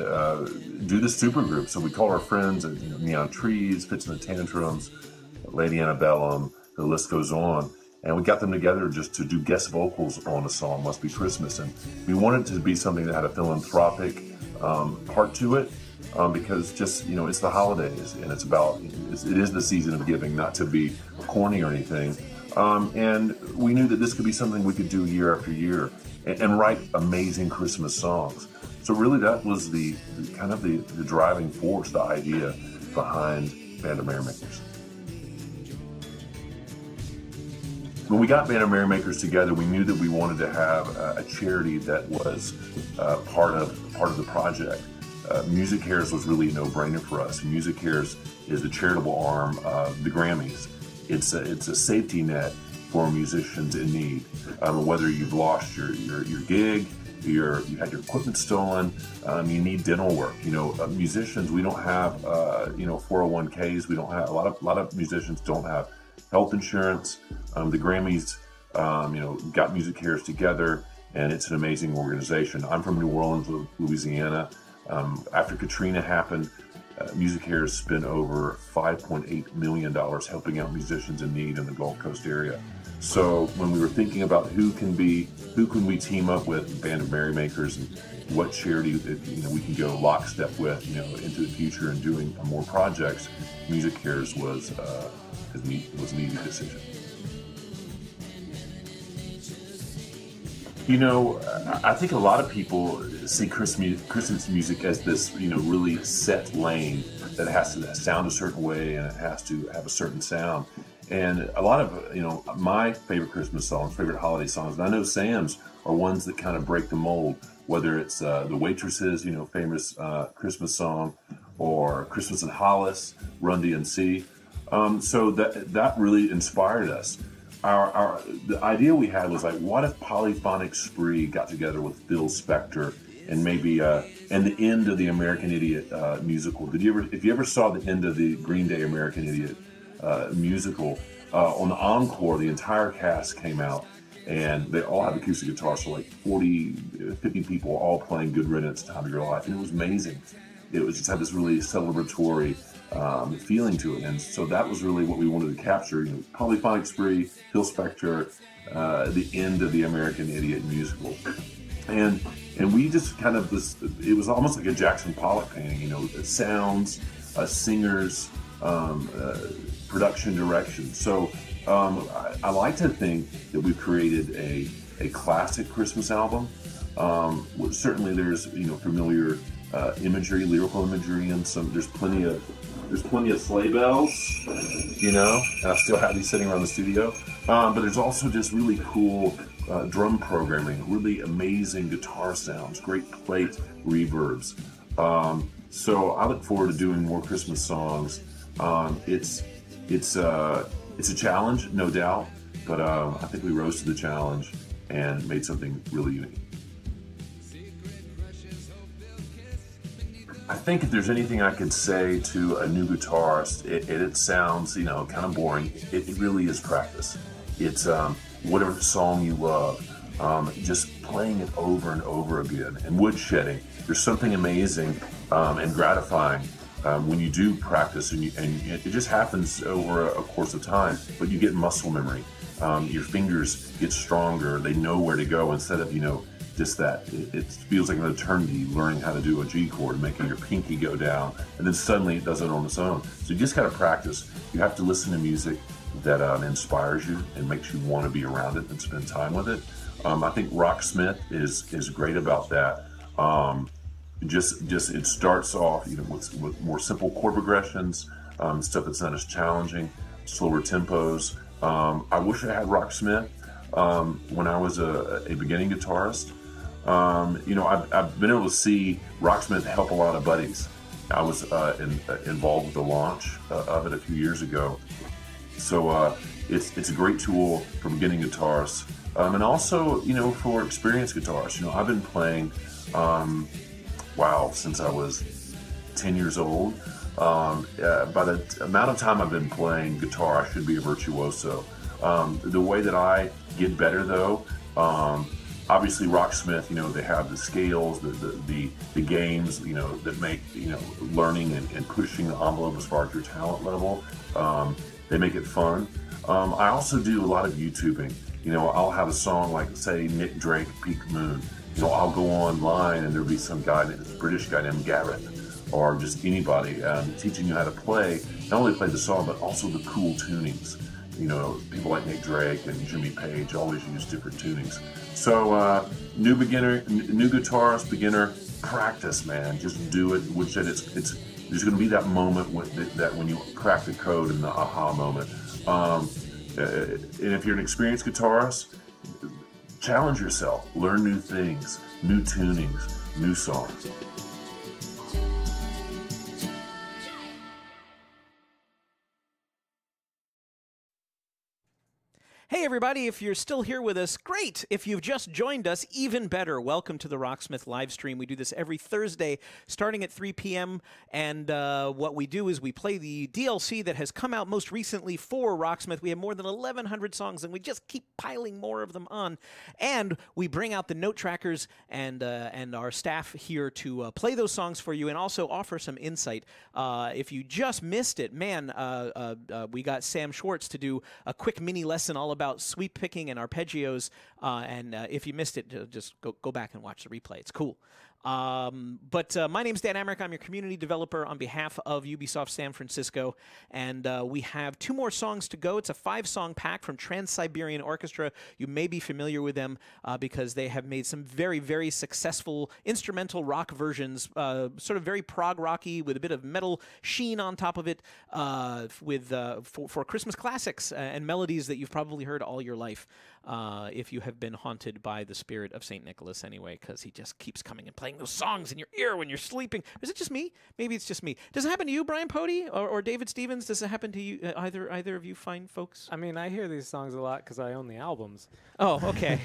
do this super group. So we called our friends, Neon Trees, Fits in the Tantrums, Lady Antebellum, the list goes on. And we got them together just to do guest vocals on a song, Must Be Christmas. And we wanted it to be something that had a philanthropic part to it. Because just, it's the holidays and it is the season of giving, not to be corny or anything. And we knew that this could be something we could do year after year and write amazing Christmas songs. So really that was the driving force, the idea behind Band of Merrymakers. When we got Band of Merrymakers together, we knew that we wanted to have a charity that was part of the project. Music Cares was really a no-brainer for us. Music Cares is the charitable arm of the Grammys. It's a safety net for musicians in need. Whether you've lost your gig, you had your equipment stolen, you need dental work. Musicians, we don't have 401ks. We don't have a lot of musicians don't have health insurance. The Grammys, got Music Cares together, and it's an amazing organization. I'm from New Orleans, Louisiana. After Katrina happened, Music Cares spent over $5.8 million helping out musicians in need in the Gulf Coast area. So when we were thinking about who can we team up with, Band of Merrymakers, and what charity we can go lockstep with into the future and doing more projects, Music Cares was an easy decision. I think a lot of people see Christmas music as this, really set lane that has to sound a certain way and it has to have a certain sound. And a lot of, my favorite Christmas songs, favorite holiday songs, and I know Sam's are ones that kind of break the mold, whether it's The Waitresses, famous Christmas song, or Christmas in Hollis, Run DMC. So that really inspired us. The idea we had was like, what if Polyphonic Spree got together with Phil Spector and maybe and the end of the American Idiot musical? If you ever saw the end of the Green Day American Idiot musical, on the encore, the entire cast came out and they all have acoustic guitars, so like 40, 50 people all playing Good Riddance, Time of Your Life, and it was amazing. It was just had this really celebratory feeling to it, and so that was really what we wanted to capture. Polyphonic Spree, Phil Spector, the end of the American Idiot musical, and we just kind of it was almost like a Jackson Pollock painting. Sounds, singers, production direction. So I like to think that we've created a classic Christmas album. Certainly, there's familiar imagery, lyrical imagery, and there's plenty of sleigh bells, and I still have these sitting around the studio. But there's also just really cool drum programming, really amazing guitar sounds, great plate reverbs. So I look forward to doing more Christmas songs. It's it's a challenge, no doubt, but I think we rose to the challenge and made something really unique. I think if there's anything I could say to a new guitarist, it sounds, you know, kind of boring. It really is practice. It's whatever song you love, just playing it over and over again. And woodshedding, there's something amazing and gratifying when you do practice, and it just happens over a course of time, but you get muscle memory. Your fingers get stronger. They know where to go instead of, you know, just that. It feels like an eternity learning how to do a G chord, making your pinky go down, and then suddenly it does it on its own. So you just got to practice. You have to listen to music that inspires you and makes you want to be around it and spend time with it. I think Rocksmith is great about that. Just it starts off, you know, with more simple chord progressions, stuff that's not as challenging, slower tempos. I wish I had Rocksmith when I was a beginning guitarist. You know, I've been able to see Rocksmith help a lot of buddies. I was involved with the launch of it a few years ago. So it's a great tool for beginning guitarists. And also, you know, for experienced guitarists. You know, I've been playing, since I was 10 years old. By the amount of time I've been playing guitar, I should be a virtuoso. The way that I get better, though, obviously Rocksmith, you know, they have the scales, the games, you know, that make, you know, learning and pushing the envelope as far as your talent level. They make it fun. I also do a lot of YouTubing. You know, I'll have a song like, say, Nick Drake, Peak Moon. You know, I'll go online and there'll be some guy, this British guy named Garrett, or just anybody teaching you how to play, not only play the song, but also the cool tunings. You know, people like Nick Drake and Jimmy Page always use different tunings. So, new guitarist, beginner, practice, man. Just do it. Which there's going to be that moment that when you crack the code and the aha moment. And if you're an experienced guitarist, challenge yourself. Learn new things, new tunings, new songs. Hey everybody, if you're still here with us, great. If you've just joined us, even better. Welcome to the Rocksmith live stream. We do this every Thursday starting at 3 p.m. And what we do is we play the DLC that has come out most recently for Rocksmith. We have more than 1,100 songs, and we just keep piling more of them on. And we bring out the note trackers and our staff here to play those songs for you and also offer some insight. If you just missed it, man, we got Sam Schwartz to do a quick mini lesson all about sweep picking and arpeggios, and if you missed it, just go back and watch the replay. It's cool. But my name's Dan Amrick. I'm your community developer on behalf of Ubisoft San Francisco, and we have 2 more songs to go. It's a 5-song pack from Trans-Siberian Orchestra. You may be familiar with them because they have made some very, very successful instrumental rock versions, sort of very prog rocky with a bit of metal sheen on top of it, for Christmas classics and melodies that you've probably heard all your life. If you have been haunted by the spirit of St. Nicholas anyway, because he just keeps coming and playing those songs in your ear when you're sleeping. Is it just me? Maybe it's just me. Does it happen to you, Brian Pody or David Stevens? Does it happen to you, either of you fine folks? I mean, I hear these songs a lot because I own the albums. Oh, okay.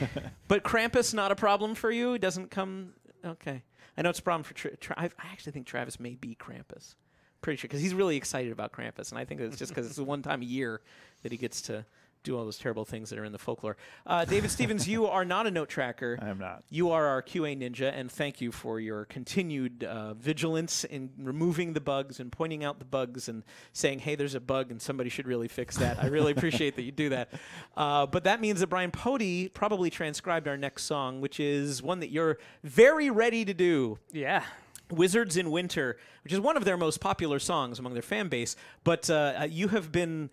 But Krampus, not a problem for you? It doesn't come... Okay. I know it's a problem for... I actually think Travis may be Krampus. Pretty sure, because he's really excited about Krampus, and I think it's just because it's the one time a year that he gets to do all those terrible things that are in the folklore. David Stevens, you are not a note tracker. I am not. You are our QA ninja, and thank you for your continued vigilance in removing the bugs and pointing out the bugs and saying, hey, there's a bug and somebody should really fix that. I really appreciate that you do that. But that means that Brian Pody probably transcribed our next song, which is one that you're very ready to do. Yeah. Wizards in Winter, which is one of their most popular songs among their fan base. But you have been...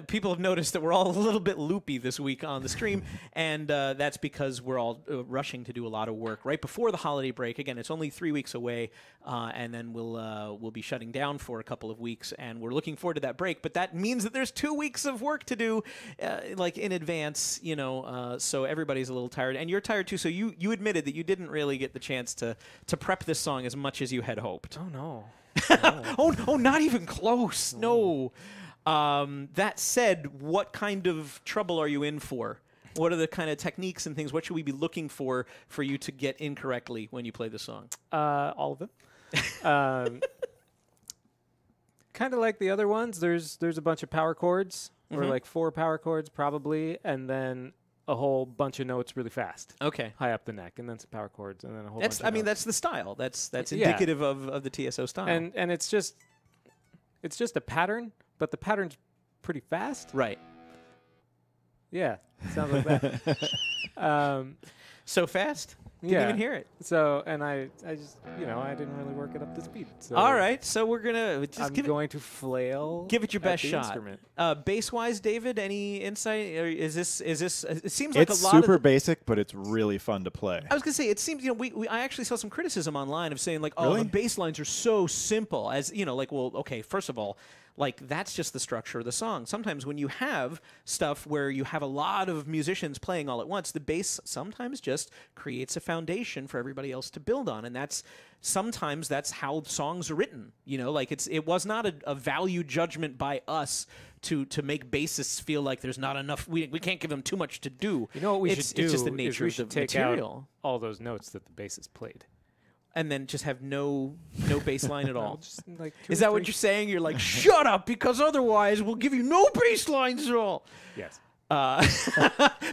people have noticed that we're all a little bit loopy this week on the stream, and that's because we're all rushing to do a lot of work right before the holiday break. Again, it's only 3 weeks away, and then we'll be shutting down for a couple of weeks, and we're looking forward to that break. But that means that there's 2 weeks of work to do, like in advance, you know. So everybody's a little tired, and you're tired too. So you admitted that you didn't really get the chance to prep this song as much as you had hoped. Oh no. Oh, not even close. No. That said, what kind of trouble are you in for? What are the kind of techniques and things? What should we be looking for you to get incorrectly when you play the song? All of them. Kind of like the other ones. There's a bunch of power chords, or like 4 power chords probably, and then a whole bunch of notes really fast. Okay. High up the neck, and then some power chords, and then a whole bunch of I mean, notes. that's the style. That's Yeah. indicative of the TSO style. And it's just a pattern, but the pattern's pretty fast. right. Yeah, sounds like that. So fast? Didn't Yeah. even hear it. So, and I just, I didn't really work it up to speed. So All right, so we're gonna just I'm going to flail. give it your at best the shot. Instrument. Bass-wise, David, any insight? Or is this? It seems like It's a lot super of. basic, but it's really fun to play. I was gonna say it seems I actually saw some criticism online of saying like, oh, Really? the bass lines are so simple. As like, well, okay, first of all, like that's just the structure of the song. Sometimes when you have stuff where you have a lot of musicians playing all at once, the bass sometimes just creates a foundation for everybody else to build on, and sometimes that's how songs are written. Like it was not a value judgment by us to make bassists feel like there's not enough. We can't give them too much to do. You know what we It's should do? just the is nature we of the should take material. out all those notes that the bassist played. And then just have no bass line at all. Just like 2 Is or that what 3 you're saying? You're like, shut up, because otherwise we'll give you no bass lines at all. Yes.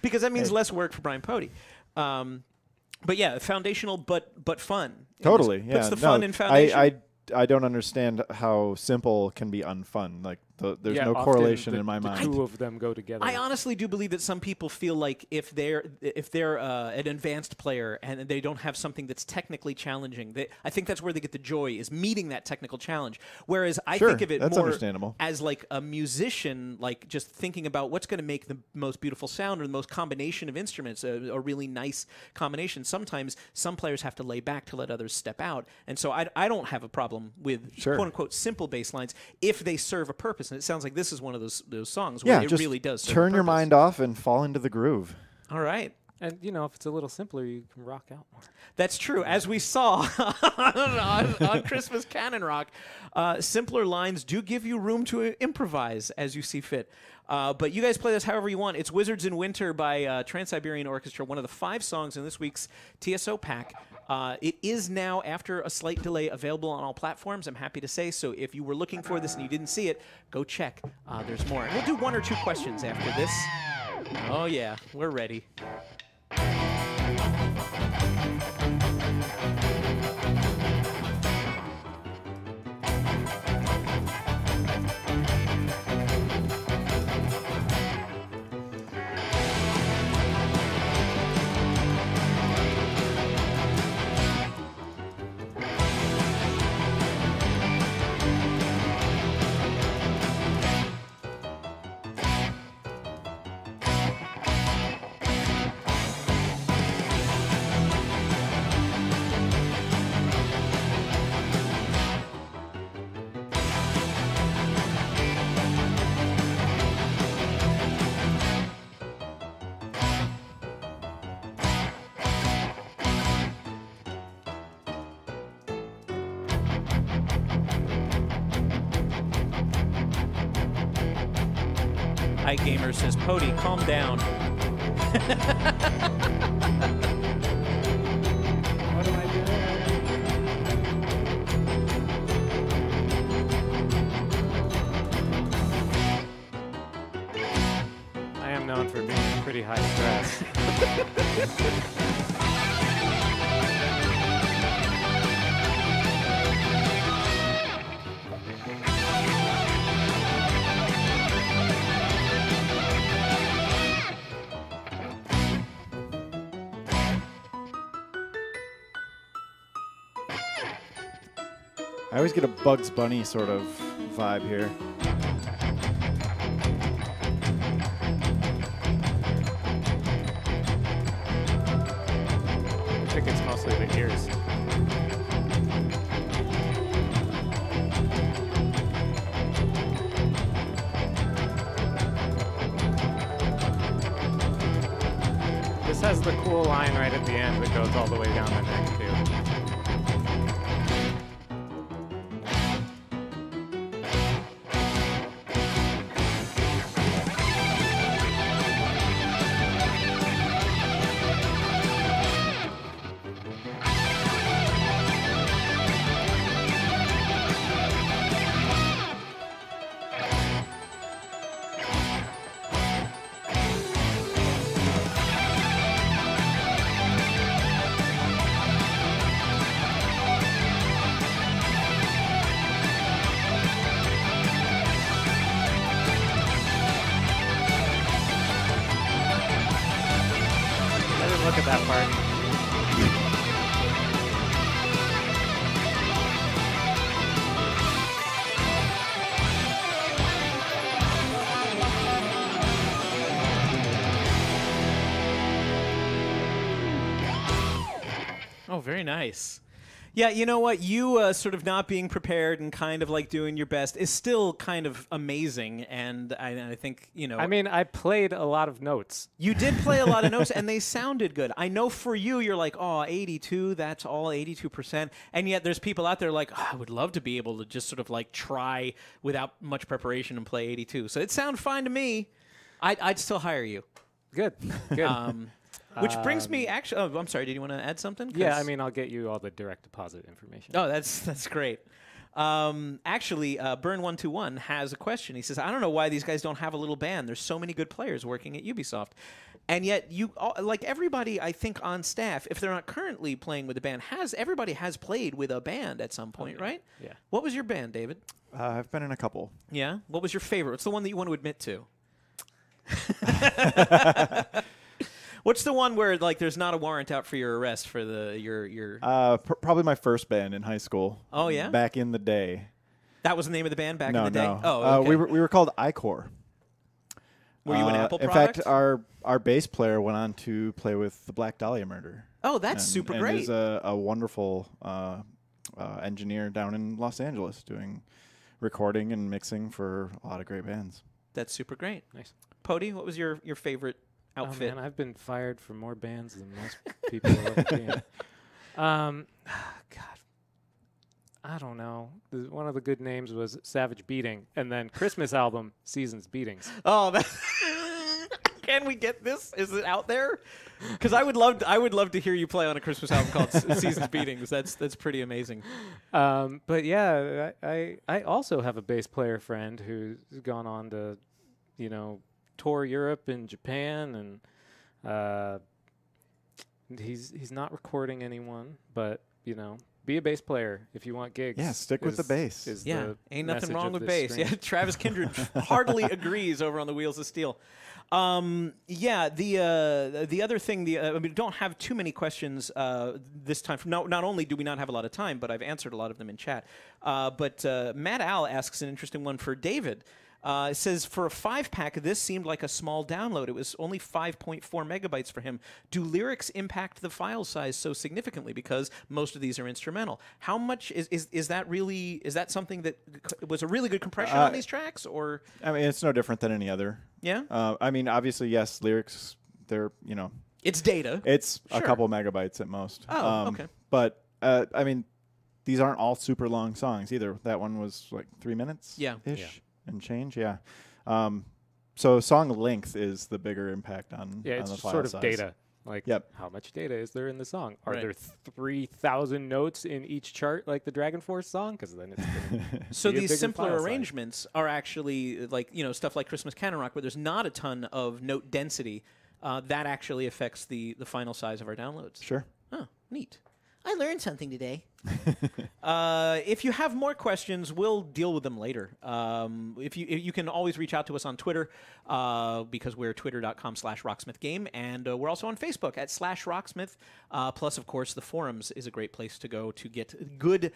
Because that means less work for Brian Pody. But yeah, foundational but fun. Totally. Puts Yeah. the fun in foundation. I don't understand how simple can be unfun. Like there's Yeah, no often correlation the- in my the mind. 2 of them go together. I honestly do believe that some people feel like if they're an advanced player and they don't have something that's technically challenging, I think that's where they get the joy, is meeting that technical challenge. Whereas I Sure, think of it that's more understandable. as like a musician, like just thinking about what's going to make the most beautiful sound or the most combination of instruments, a really nice combination. Sometimes some players have to lay back to let others step out, and so I don't have a problem with Sure. quote unquote simple bass lines if they serve a purpose. And it sounds like this is one of those songs Yeah, where it just really does serve a turn your purpose. mind off and fall into the groove. All right. And if it's a little simpler, you can rock out more. That's true. As we saw on Christmas Canon Rock, simpler lines do give you room to improvise as you see fit. But you guys play this however you want. It's Wizards in Winter by Trans-Siberian Orchestra, one of the 5 songs in this week's TSO Pack. It is now, after a slight delay, available on all platforms, I'm happy to say. So if you were looking for this and you didn't see it, go check. There's more. And we'll do 1 or 2 questions after this. Oh, yeah. We're ready. Hi, Gamer says, Pody, calm down. What am I doing? I am known for being pretty high stress. I always get a Bugs Bunny sort of vibe here. I think it's mostly the ears. This has the cool line right at the end that goes all the way down the neck, too. Oh, very nice. Yeah, you know what? You sort of not being prepared and kind of like doing your best is still kind of amazing. And I think, you know. I mean, I played a lot of notes. You did play a lot of notes, and they sounded good. I know for you, you're like, oh, 82, that's all 82%. And yet there's people out there like, oh, I would love to be able to just sort of like try without much preparation and play 82. So it sounded fine to me. I'd still hire you. Good. Which brings me actually. Oh, I'm sorry. Did you want to add something? Yeah, I mean, I'll get you all the direct deposit information. Oh, that's great. Actually, Burn121 has a question. He says, I don't know why these guys don't have a little band. There's so many good players working at Ubisoft. And yet, like everybody, I think, on staff, if they're not currently playing with a band, everybody has played with a band at some point, right? Yeah. What was your band, David? I've been in a couple. Yeah? What was your favorite? What's the one that you want to admit to? What's the one where like there's not a warrant out for your arrest for your? Probably my first band in high school. Oh yeah. Back in the day. That was the name of the band back in the day. No. Oh, okay. We were called Icor. Were you an Apple in product? fact, our bass player went on to play with the Black Dahlia Murder. Oh, that's super great. And is a wonderful engineer down in Los Angeles doing recording and mixing for a lot of great bands. That's super great. Nice. Pody, what was your favorite outfit? Oh, man, I've been fired from more bands than most people have ever been. God, I don't know. One of the good names was Savage Beating, and then Christmas album, Seasons Beatings. Oh, can we get this? Is it out there? Because I would love to hear you play on a Christmas album called Seasons Beatings. That's pretty amazing. But yeah, I also have a bass player friend who's gone on to, tour Europe and Japan, and he's not recording anyone, but be a bass player if you want gigs. Yeah, stick with the bass. Ain't nothing wrong with bass. Yeah, Travis Kindred heartily agrees over on the Wheels of Steel. The other thing, we don't have too many questions this time. Not only do we not have a lot of time, but I've answered a lot of them in chat. But Matt Al asks an interesting one for David. It says, for a 5-pack, this seemed like a small download. It was only 5.4 megabytes for him. Do lyrics impact the file size so significantly? Because most of these are instrumental. How much is that really? Is that something that was a really good compression on these tracks? Or I mean, it's no different than any other. Yeah. I mean, obviously, yes, lyrics. They're it's data. It's a couple megabytes at most. Oh, okay. But I mean, these aren't all super long songs either. That one was like 3 minutes. Yeah. Ish. And change, yeah. So song length is the bigger impact on it's the file sort of size. data. Like, how much data is there in the song? Are there 3,000 notes in each chart, like the Dragon Force song? Because then it's so these simpler arrangements are actually like stuff like Christmas Canon Rock, where there's not a ton of note density. That actually affects the final size of our downloads. Sure. Oh, neat. I learned something today. If you have more questions, we'll deal with them later. If you can always reach out to us on Twitter because we're twitter.com/rocksmithgame, and we're also on Facebook at /rocksmith. Plus, of course, the forums is a great place to go to get good,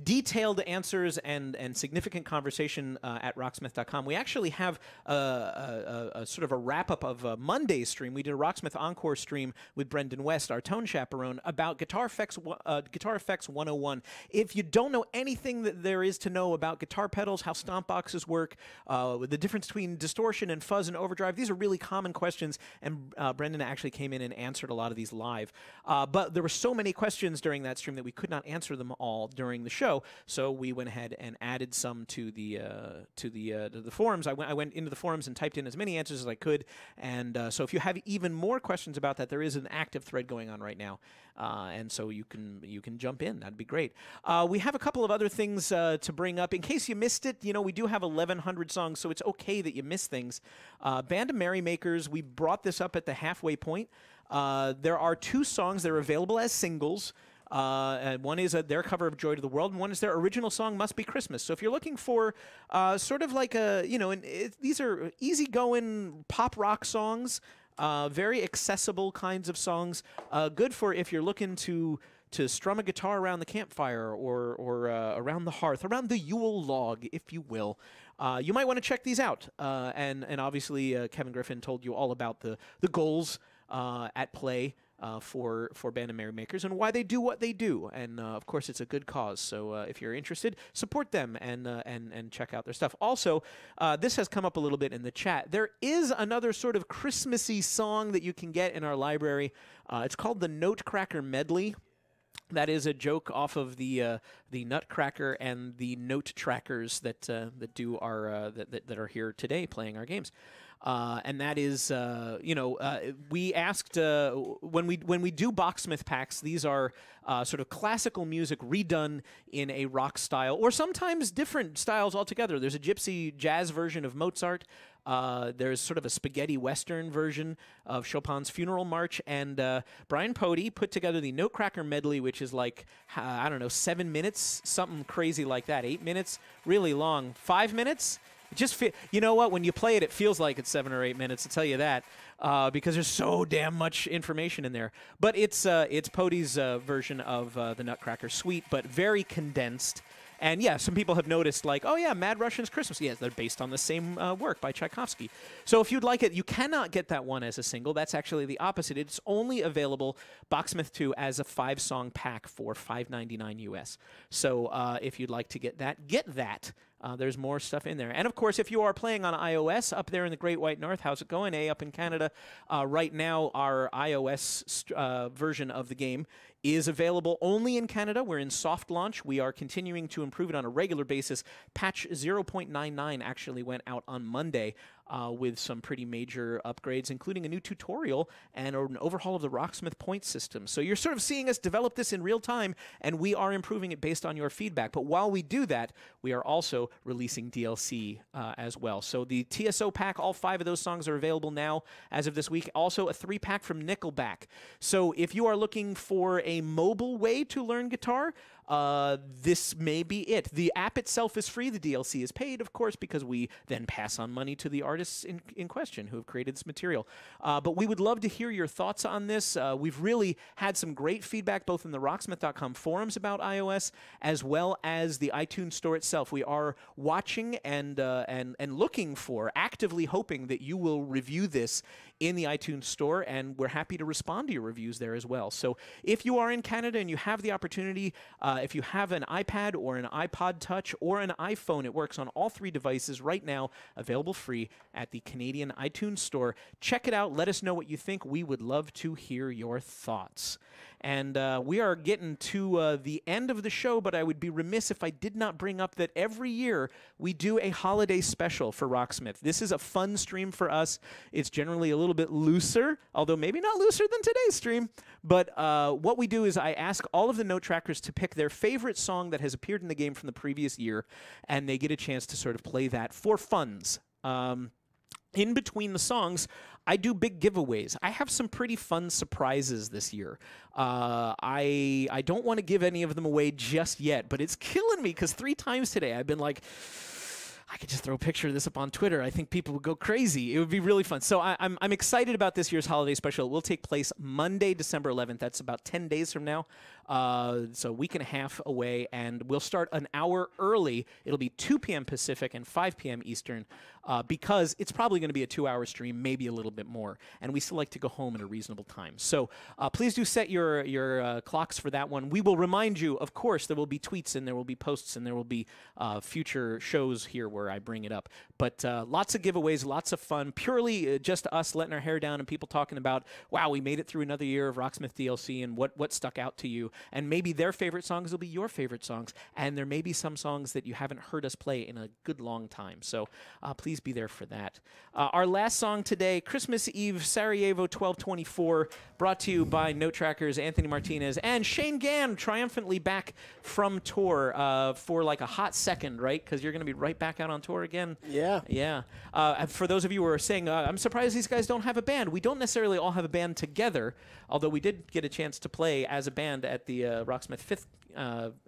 detailed answers and significant conversation at rocksmith.com. We actually have a sort of a wrap-up of Monday's stream. We did a Rocksmith Encore stream with Brendan West, our tone chaperone, about Guitar Effects 101. If you don't know anything that there is to know about guitar pedals, how stomp boxes work, the difference between distortion and fuzz and overdrive, these are really common questions, and Brendan actually came in and answered a lot of these live. But there were so many questions during that stream that we could not answer them all during the show. So we went ahead and added some to the forums. I went into the forums and typed in as many answers as I could, and so if you have even more questions about that, there is an active thread going on right now, and so you can jump in. That'd be great. We have a couple of other things to bring up in case you missed it. We do have 1,100 songs, so it's okay that you miss things. Band of Merrymakers, we brought this up at the halfway point. There are 2 songs that are available as singles. And one is their cover of Joy to the World, and one is their original song, Must Be Christmas. So if you're looking for sort of like these are easygoing pop rock songs, very accessible kinds of songs, good for if you're looking to strum a guitar around the campfire or around the hearth, around the Yule log, if you will. You might want to check these out. And obviously, Kevin Griffin told you all about the goals at play for band and merrymakers and why they do what they do. And of course, it's a good cause. So if you're interested, support them and check out their stuff. Also, this has come up a little bit in the chat. There is another sort of Christmassy song that you can get in our library. It's called the Notecracker Medley. That is a joke off of the Nutcracker and the Note Trackers that are here today playing our games. And that is, we asked when we do Rocksmith packs, these are sort of classical music redone in a rock style, or sometimes different styles altogether. There's a gypsy jazz version of Mozart. There's sort of a spaghetti western version of Chopin's Funeral March, and Brian Pody put together the Notecracker medley, which is like, I don't know, 7 minutes, something crazy like that. 8 minutes, really long. 5 minutes. It just you know what? When you play it, it feels like it's 7 or 8 minutes. I'll tell you that, because there's so damn much information in there. But it's Pody's version of the Nutcracker Suite, but very condensed. And yeah, some people have noticed, like, oh yeah, Mad Russian's Christmas. Yes, they're based on the same work by Tchaikovsky. So if you'd like it, you cannot get that one as a single. That's actually the opposite. It's only available, Rocksmith 2, as a 5-song pack for $5.99 US. So if you'd like to get that, get that. There's more stuff in there. And, of course, if you are playing on iOS up there in the Great White North, how's it going, up in Canada? Right now, our iOS version of the game is available only in Canada. We're in soft launch. We are continuing to improve it on a regular basis. Patch 0.99 actually went out on Monday with some pretty major upgrades, including a new tutorial and an overhaul of the Rocksmith point system. So you're sort of seeing us develop this in real time, and we are improving it based on your feedback. But while we do that, we are also releasing DLC as well. So the TSO Pack, all 5 of those songs are available now as of this week. Also a 3-pack from Nickelback. So if you are looking for a mobile way to learn guitar, this may be it. The app itself is free. The DLC is paid, of course, because we then pass on money to the artists in question who have created this material. But we would love to hear your thoughts on this. We've really had some great feedback both in the Rocksmith.com forums about iOS as well as the iTunes Store itself. We are watching and looking for, actively hoping that you will review this in the iTunes Store, and we're happy to respond to your reviews there as well. So if you are in Canada and you have the opportunity, if you have an iPad or an iPod Touch or an iPhone, it works on all 3 devices right now, available free at the Canadian iTunes Store. Check it out. Let us know what you think. We would love to hear your thoughts. And we are getting to the end of the show, but I would be remiss if I did not bring up that every year we do a holiday special for Rocksmith. This is a fun stream for us. It's generally a little bit looser, although maybe not looser than today's stream. But what we do is I ask all of the note trackers to pick their favorite song that has appeared in the game from the previous year, and they get a chance to sort of play that for funs. In between the songs, I do big giveaways. I have some pretty fun surprises this year. I don't want to give any of them away just yet, but it's killing me because 3 times today I've been like, I could just throw a picture of this up on Twitter. I think people would go crazy. It would be really fun. So I'm excited about this year's holiday special. It will take place Monday, December 11th. That's about 10 days from now. So a week and a half away, and we'll start an hour early. It'll be 2 p.m. Pacific and 5 p.m. Eastern, because it's probably going to be a 2-hour stream, maybe a little bit more, and we still like to go home at a reasonable time. So please do set your clocks for that one. We will remind you, of course, there will be tweets and there will be posts and there will be future shows here where I bring it up. But lots of giveaways, lots of fun, purely just us letting our hair down and people talking about, wow, we made it through another year of Rocksmith DLC and what stuck out to you. And maybe their favorite songs will be your favorite songs. And there may be some songs that you haven't heard us play in a good long time. So please be there for that. Our last song today, Christmas Eve, Sarajevo 1224, brought to you by Note Trackers, Anthony Martinez, and Shane Gann, triumphantly back from tour for like a hot second, right? Because you're going to be right back out on tour again. Yeah. Yeah. For those of you who are saying, I'm surprised these guys don't have a band. We don't necessarily all have a band together, although we did get a chance to play as a band at the Rocksmith 5th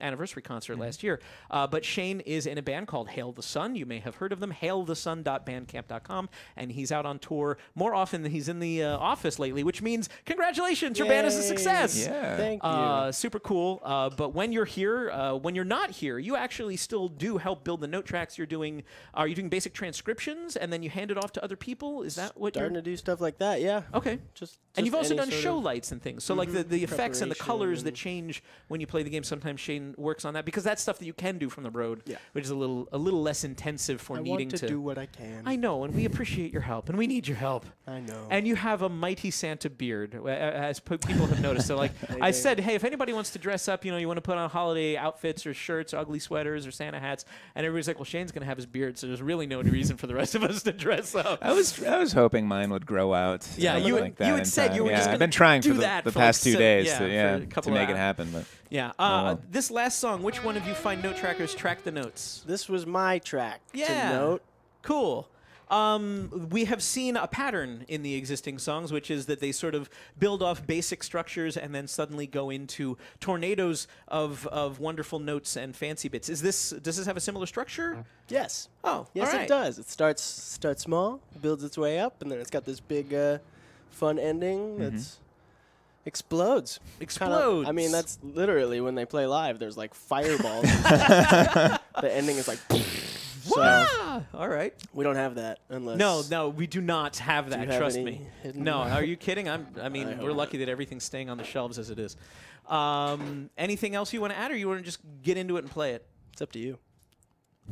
anniversary concert last year. But Shane is in a band called Hail the Sun. You may have heard of them, hailthesun.bandcamp.com. And he's out on tour more often than he's in the office lately, which means congratulations, your band is a success. Yeah. Thank you. Super cool. But when you're here, when you're not here, you actually still do help build the note tracks. Are you doing basic transcriptions and then you hand it off to other people? Is that what Starting you're to do stuff like that, yeah. Okay. Just And you've also any done sort show of- lights and things. So like the effects and the colors that Preparation. change when you play the game, sometimes Shane works on that because that's stuff that you can do from the road, Yeah. which is a little less intensive for I needing want to do what I can. I know, and we appreciate your help, and we need your help. I know. And you have a mighty Santa beard, as people have noticed. So, like, I said, hey, if anybody wants to dress up, you want to put on holiday outfits or shirts, or ugly sweaters, or Santa hats, and everybody's like, well, Shane's going to have his beard, so there's really no reason for the rest of us to dress up. I was hoping mine would grow out. Yeah, look you like that had in said time. you were yeah, just I've gonna been trying do for that the for past like 2 days for a couple to make of it hours. happen. But Yeah. well. This last song, which one of you fine note trackers track the notes? This was my track Yeah. to note. Cool. We have seen a pattern in the existing songs, which is that they sort of build off basic structures and then suddenly go into tornadoes of wonderful notes and fancy bits. Does this have a similar structure? Yes. Oh, Yes, all right. it does. It starts small, builds its way up, and then it's got this big, fun ending that's explodes. Explodes. I mean, that's literally when they play live. There's like fireballs. The ending is like. So Ah, all right. we don't have that unless. No, we do not have Do that. you have Trust any me. hidden- No, are you kidding? I mean, I hope we're not. lucky that everything's staying on the shelves as it is. Anything else you want to add, or you want to just get into it and play it? It's up to you.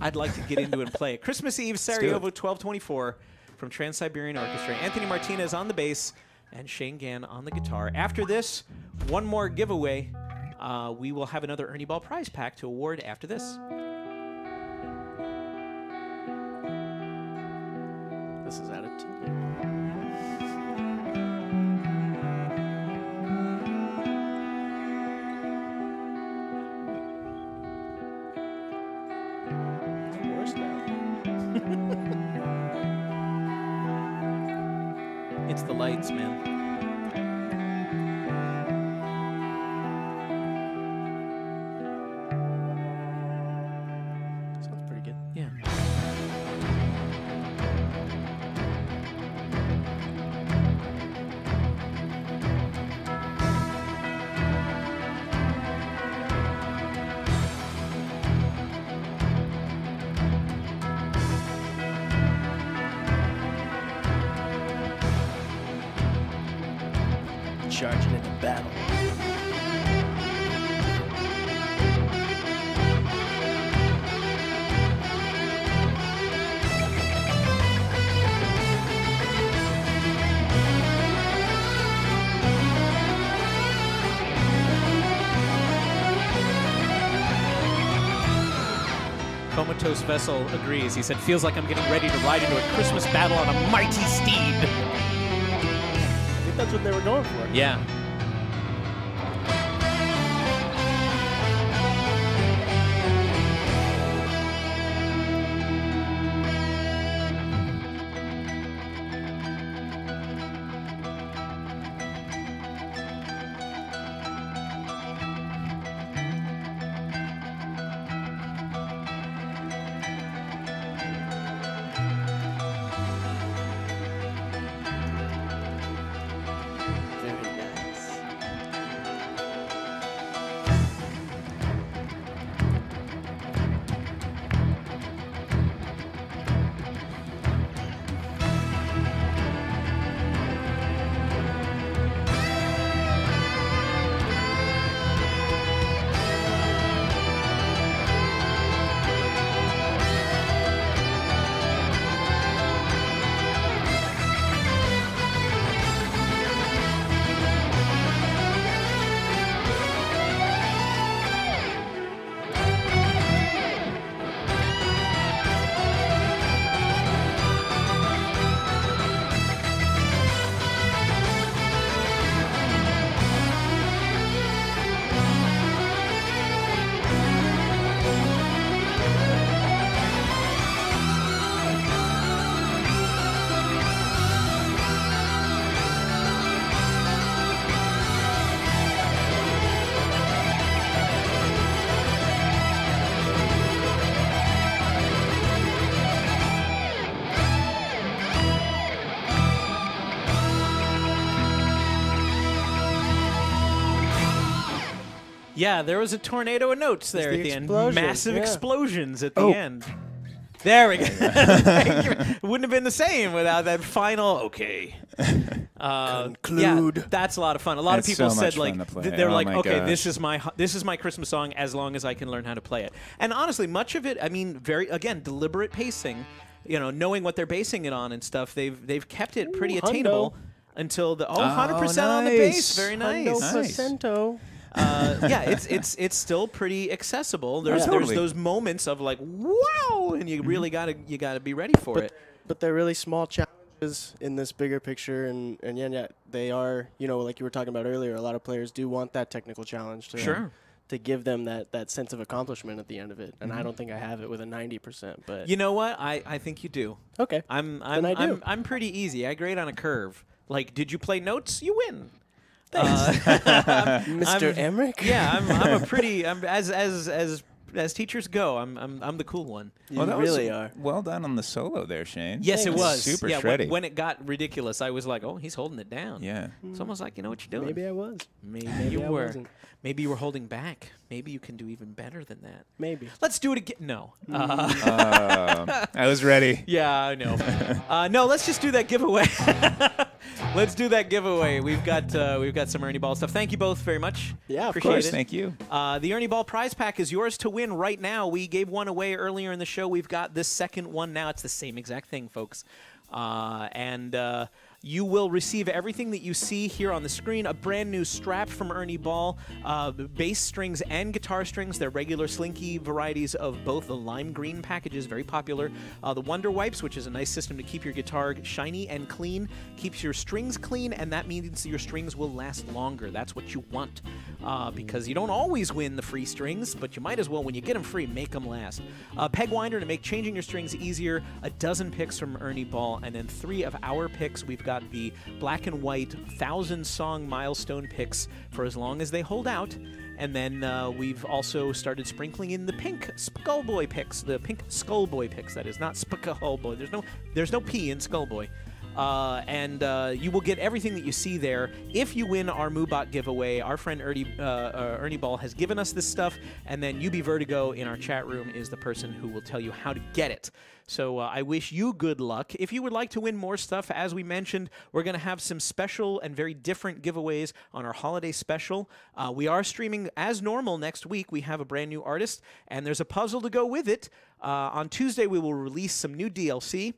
I'd like to get into it and play it. Christmas Eve, do it. Sarajevo 1224 from Trans-Siberian Orchestra. Anthony Martinez on the bass and Shane Gann on the guitar. After this, one more giveaway. We will have another Ernie Ball prize pack to award after this. This is out of tune. It's worse now. It's the lights, man. Sounds pretty good. Yeah. Charging into battle. Comatose Vessel agrees. He said, feels like I'm getting ready to ride into a Christmas battle on a mighty steed. I think that's what they were going for. Yeah. Very nice. Yeah, there was a tornado of notes there the at the end. explosion, Massive yeah. explosions at the end. There we go. It wouldn't have been the same without that final, okay. Conclude. Yeah, that's a lot of fun. A lot of It's people so said, much like, fun to play. they're Oh like, my okay, gosh. this is my Christmas song as long as I can learn how to play it. And honestly, much of it, I mean, very, again, deliberate pacing, you know, knowing what they're basing it on and stuff, they've kept it pretty attainable until the 100% on the bass. nice. Very nice. Percento. Yeah, it's still pretty accessible. There's totally. those moments of like wow, and you really gotta be ready for it. But they're really small challenges in this bigger picture, and yeah, they are, you know, like you were talking about earlier, a lot of players do want that technical challenge to give them that sense of accomplishment at the end of it. And I don't think I have it with a 90%, but You know what? I think you do. okay. I'm pretty easy. I grade on a curve. Like, did you play notes? You win. Mr. Emmerich? Yeah, I'm a pretty. As teachers go, I'm the cool one. You Well, that really was are. well done on the solo there, Shane. Yes, it That's was. super yeah, shreddy. when it got ridiculous, I was like, oh, he's holding it down. Yeah. It's almost like you know what you're doing. Maybe I was. Maybe Maybe you I were. wasn't. Maybe you were holding back. Maybe you can do even better than that. Maybe. Let's do it again. No. I was ready. Yeah, I know. No, let's just do that giveaway. Let's do that giveaway. We've got some Ernie Ball stuff. Thank you both very much. Yeah, of Appreciate course. it. Thank you. The Ernie Ball prize pack is yours to win right now. We gave one away earlier in the show. We've got this second one now. It's the same exact thing, folks. You will receive everything that you see here on the screen. A brand new strap from Ernie Ball, bass strings and guitar strings. They're regular slinky varieties of both the lime green packages, very popular. The Wonder Wipes, which is a nice system to keep your guitar shiny and clean, keeps your strings clean, and that means your strings will last longer. That's what you want, because you don't always win the free strings, but you might as well, when you get them free, make them last. Peg winder to make changing your strings easier. A dozen picks from Ernie Ball, and then 3 of our picks. We've got the black and white 1,000-song milestone picks for as long as they hold out. And then we've also started sprinkling in the pink Skullboy picks, the pink Skullboy picks. That is not Skullboy. There's no P in Skullboy. And you will get everything that you see there. If you win our Moobot giveaway, our friend Ernie Ball has given us this stuff, and then UB Vertigo in our chat room is the person who will tell you how to get it. So I wish you good luck. If you would like to win more stuff, as we mentioned, we're going to have some special and very different giveaways on our holiday special. We are streaming as normal next week. We have a brand new artist, and there's a puzzle to go with it. On Tuesday, we will release some new DLC.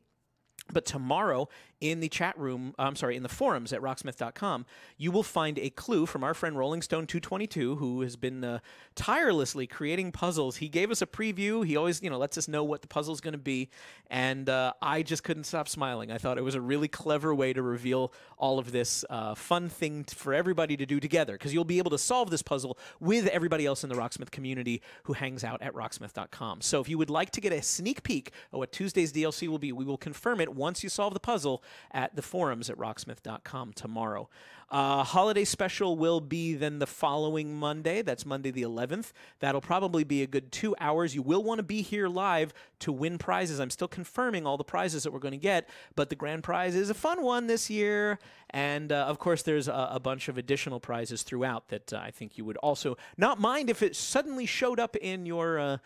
But tomorrow, in the chat room, in the forums at rocksmith.com, you will find a clue from our friend Rolling Stone 222, who has been tirelessly creating puzzles. He gave us a preview. He always, lets us know what the puzzle's going to be, and I just couldn't stop smiling. I thought it was a really clever way to reveal all of this fun thing for everybody to do together, because you'll be able to solve this puzzle with everybody else in the Rocksmith community who hangs out at rocksmith.com. So if you would like to get a sneak peek of what Tuesday's DLC will be, we will confirm it once you solve the puzzle at the forums at rocksmith.com tomorrow. Holiday special will be then the following Monday. That's Monday the 11th. That'll probably be a good 2 hours. You will want to be here live to win prizes. I'm still confirming all the prizes that we're going to get, but the grand prize is a fun one this year. And, of course, there's a bunch of additional prizes throughout that I think you would also not mind if it suddenly showed up in your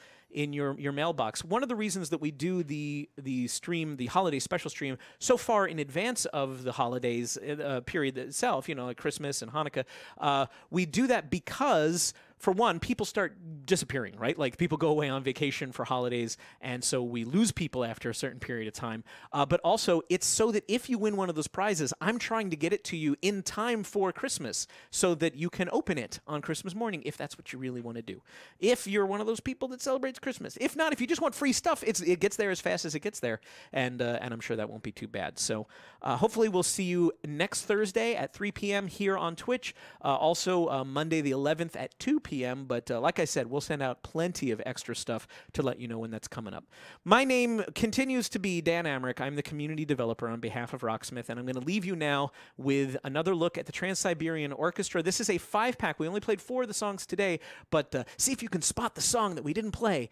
mailbox. One of the reasons that we do the stream, the holiday special stream, so far in advance of the holidays period itself, like Christmas and Hanukkah, we do that because, for one, people start disappearing, right? Like, people go away on vacation for holidays, and so we lose people after a certain period of time. But also, it's so that if you win one of those prizes, I'm trying to get it to you in time for Christmas so that you can open it on Christmas morning if that's what you really want to do. If you're one of those people that celebrates Christmas. If not, if you just want free stuff, it gets there as fast as it gets there, and I'm sure that won't be too bad. So hopefully we'll see you next Thursday at 3 p.m. here on Twitch. Also, Monday the 11th at 2 p.m., but like I said, we'll send out plenty of extra stuff to let you know when that's coming up. My name continues to be Dan Amrich. I'm the community developer on behalf of Rocksmith, and I'm going to leave you now with another look at the Trans-Siberian Orchestra. This is a 5-pack. We only played 4 of the songs today, but see if you can spot the song that we didn't play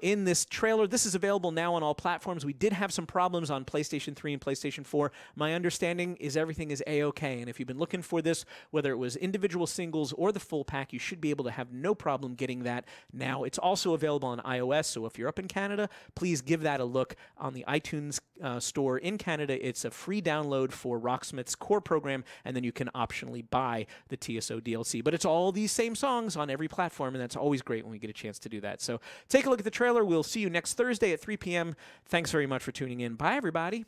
in this trailer. This is available now on all platforms. We did have some problems on PlayStation 3 and PlayStation 4. My understanding is everything is A-OK, and if you've been looking for this, whether it was individual singles or the full pack, you should be able to have no problem getting that now. It's also available on iOS, so if you're up in Canada, please give that a look on the iTunes store in Canada. It's a free download for Rocksmith's core program, and then you can optionally buy the TSO DLC. But it's all these same songs on every platform, and that's always great when we get a chance to do that. So take a look at the trailer. We'll see you next Thursday at 3 p.m. Thanks very much for tuning in. Bye, everybody.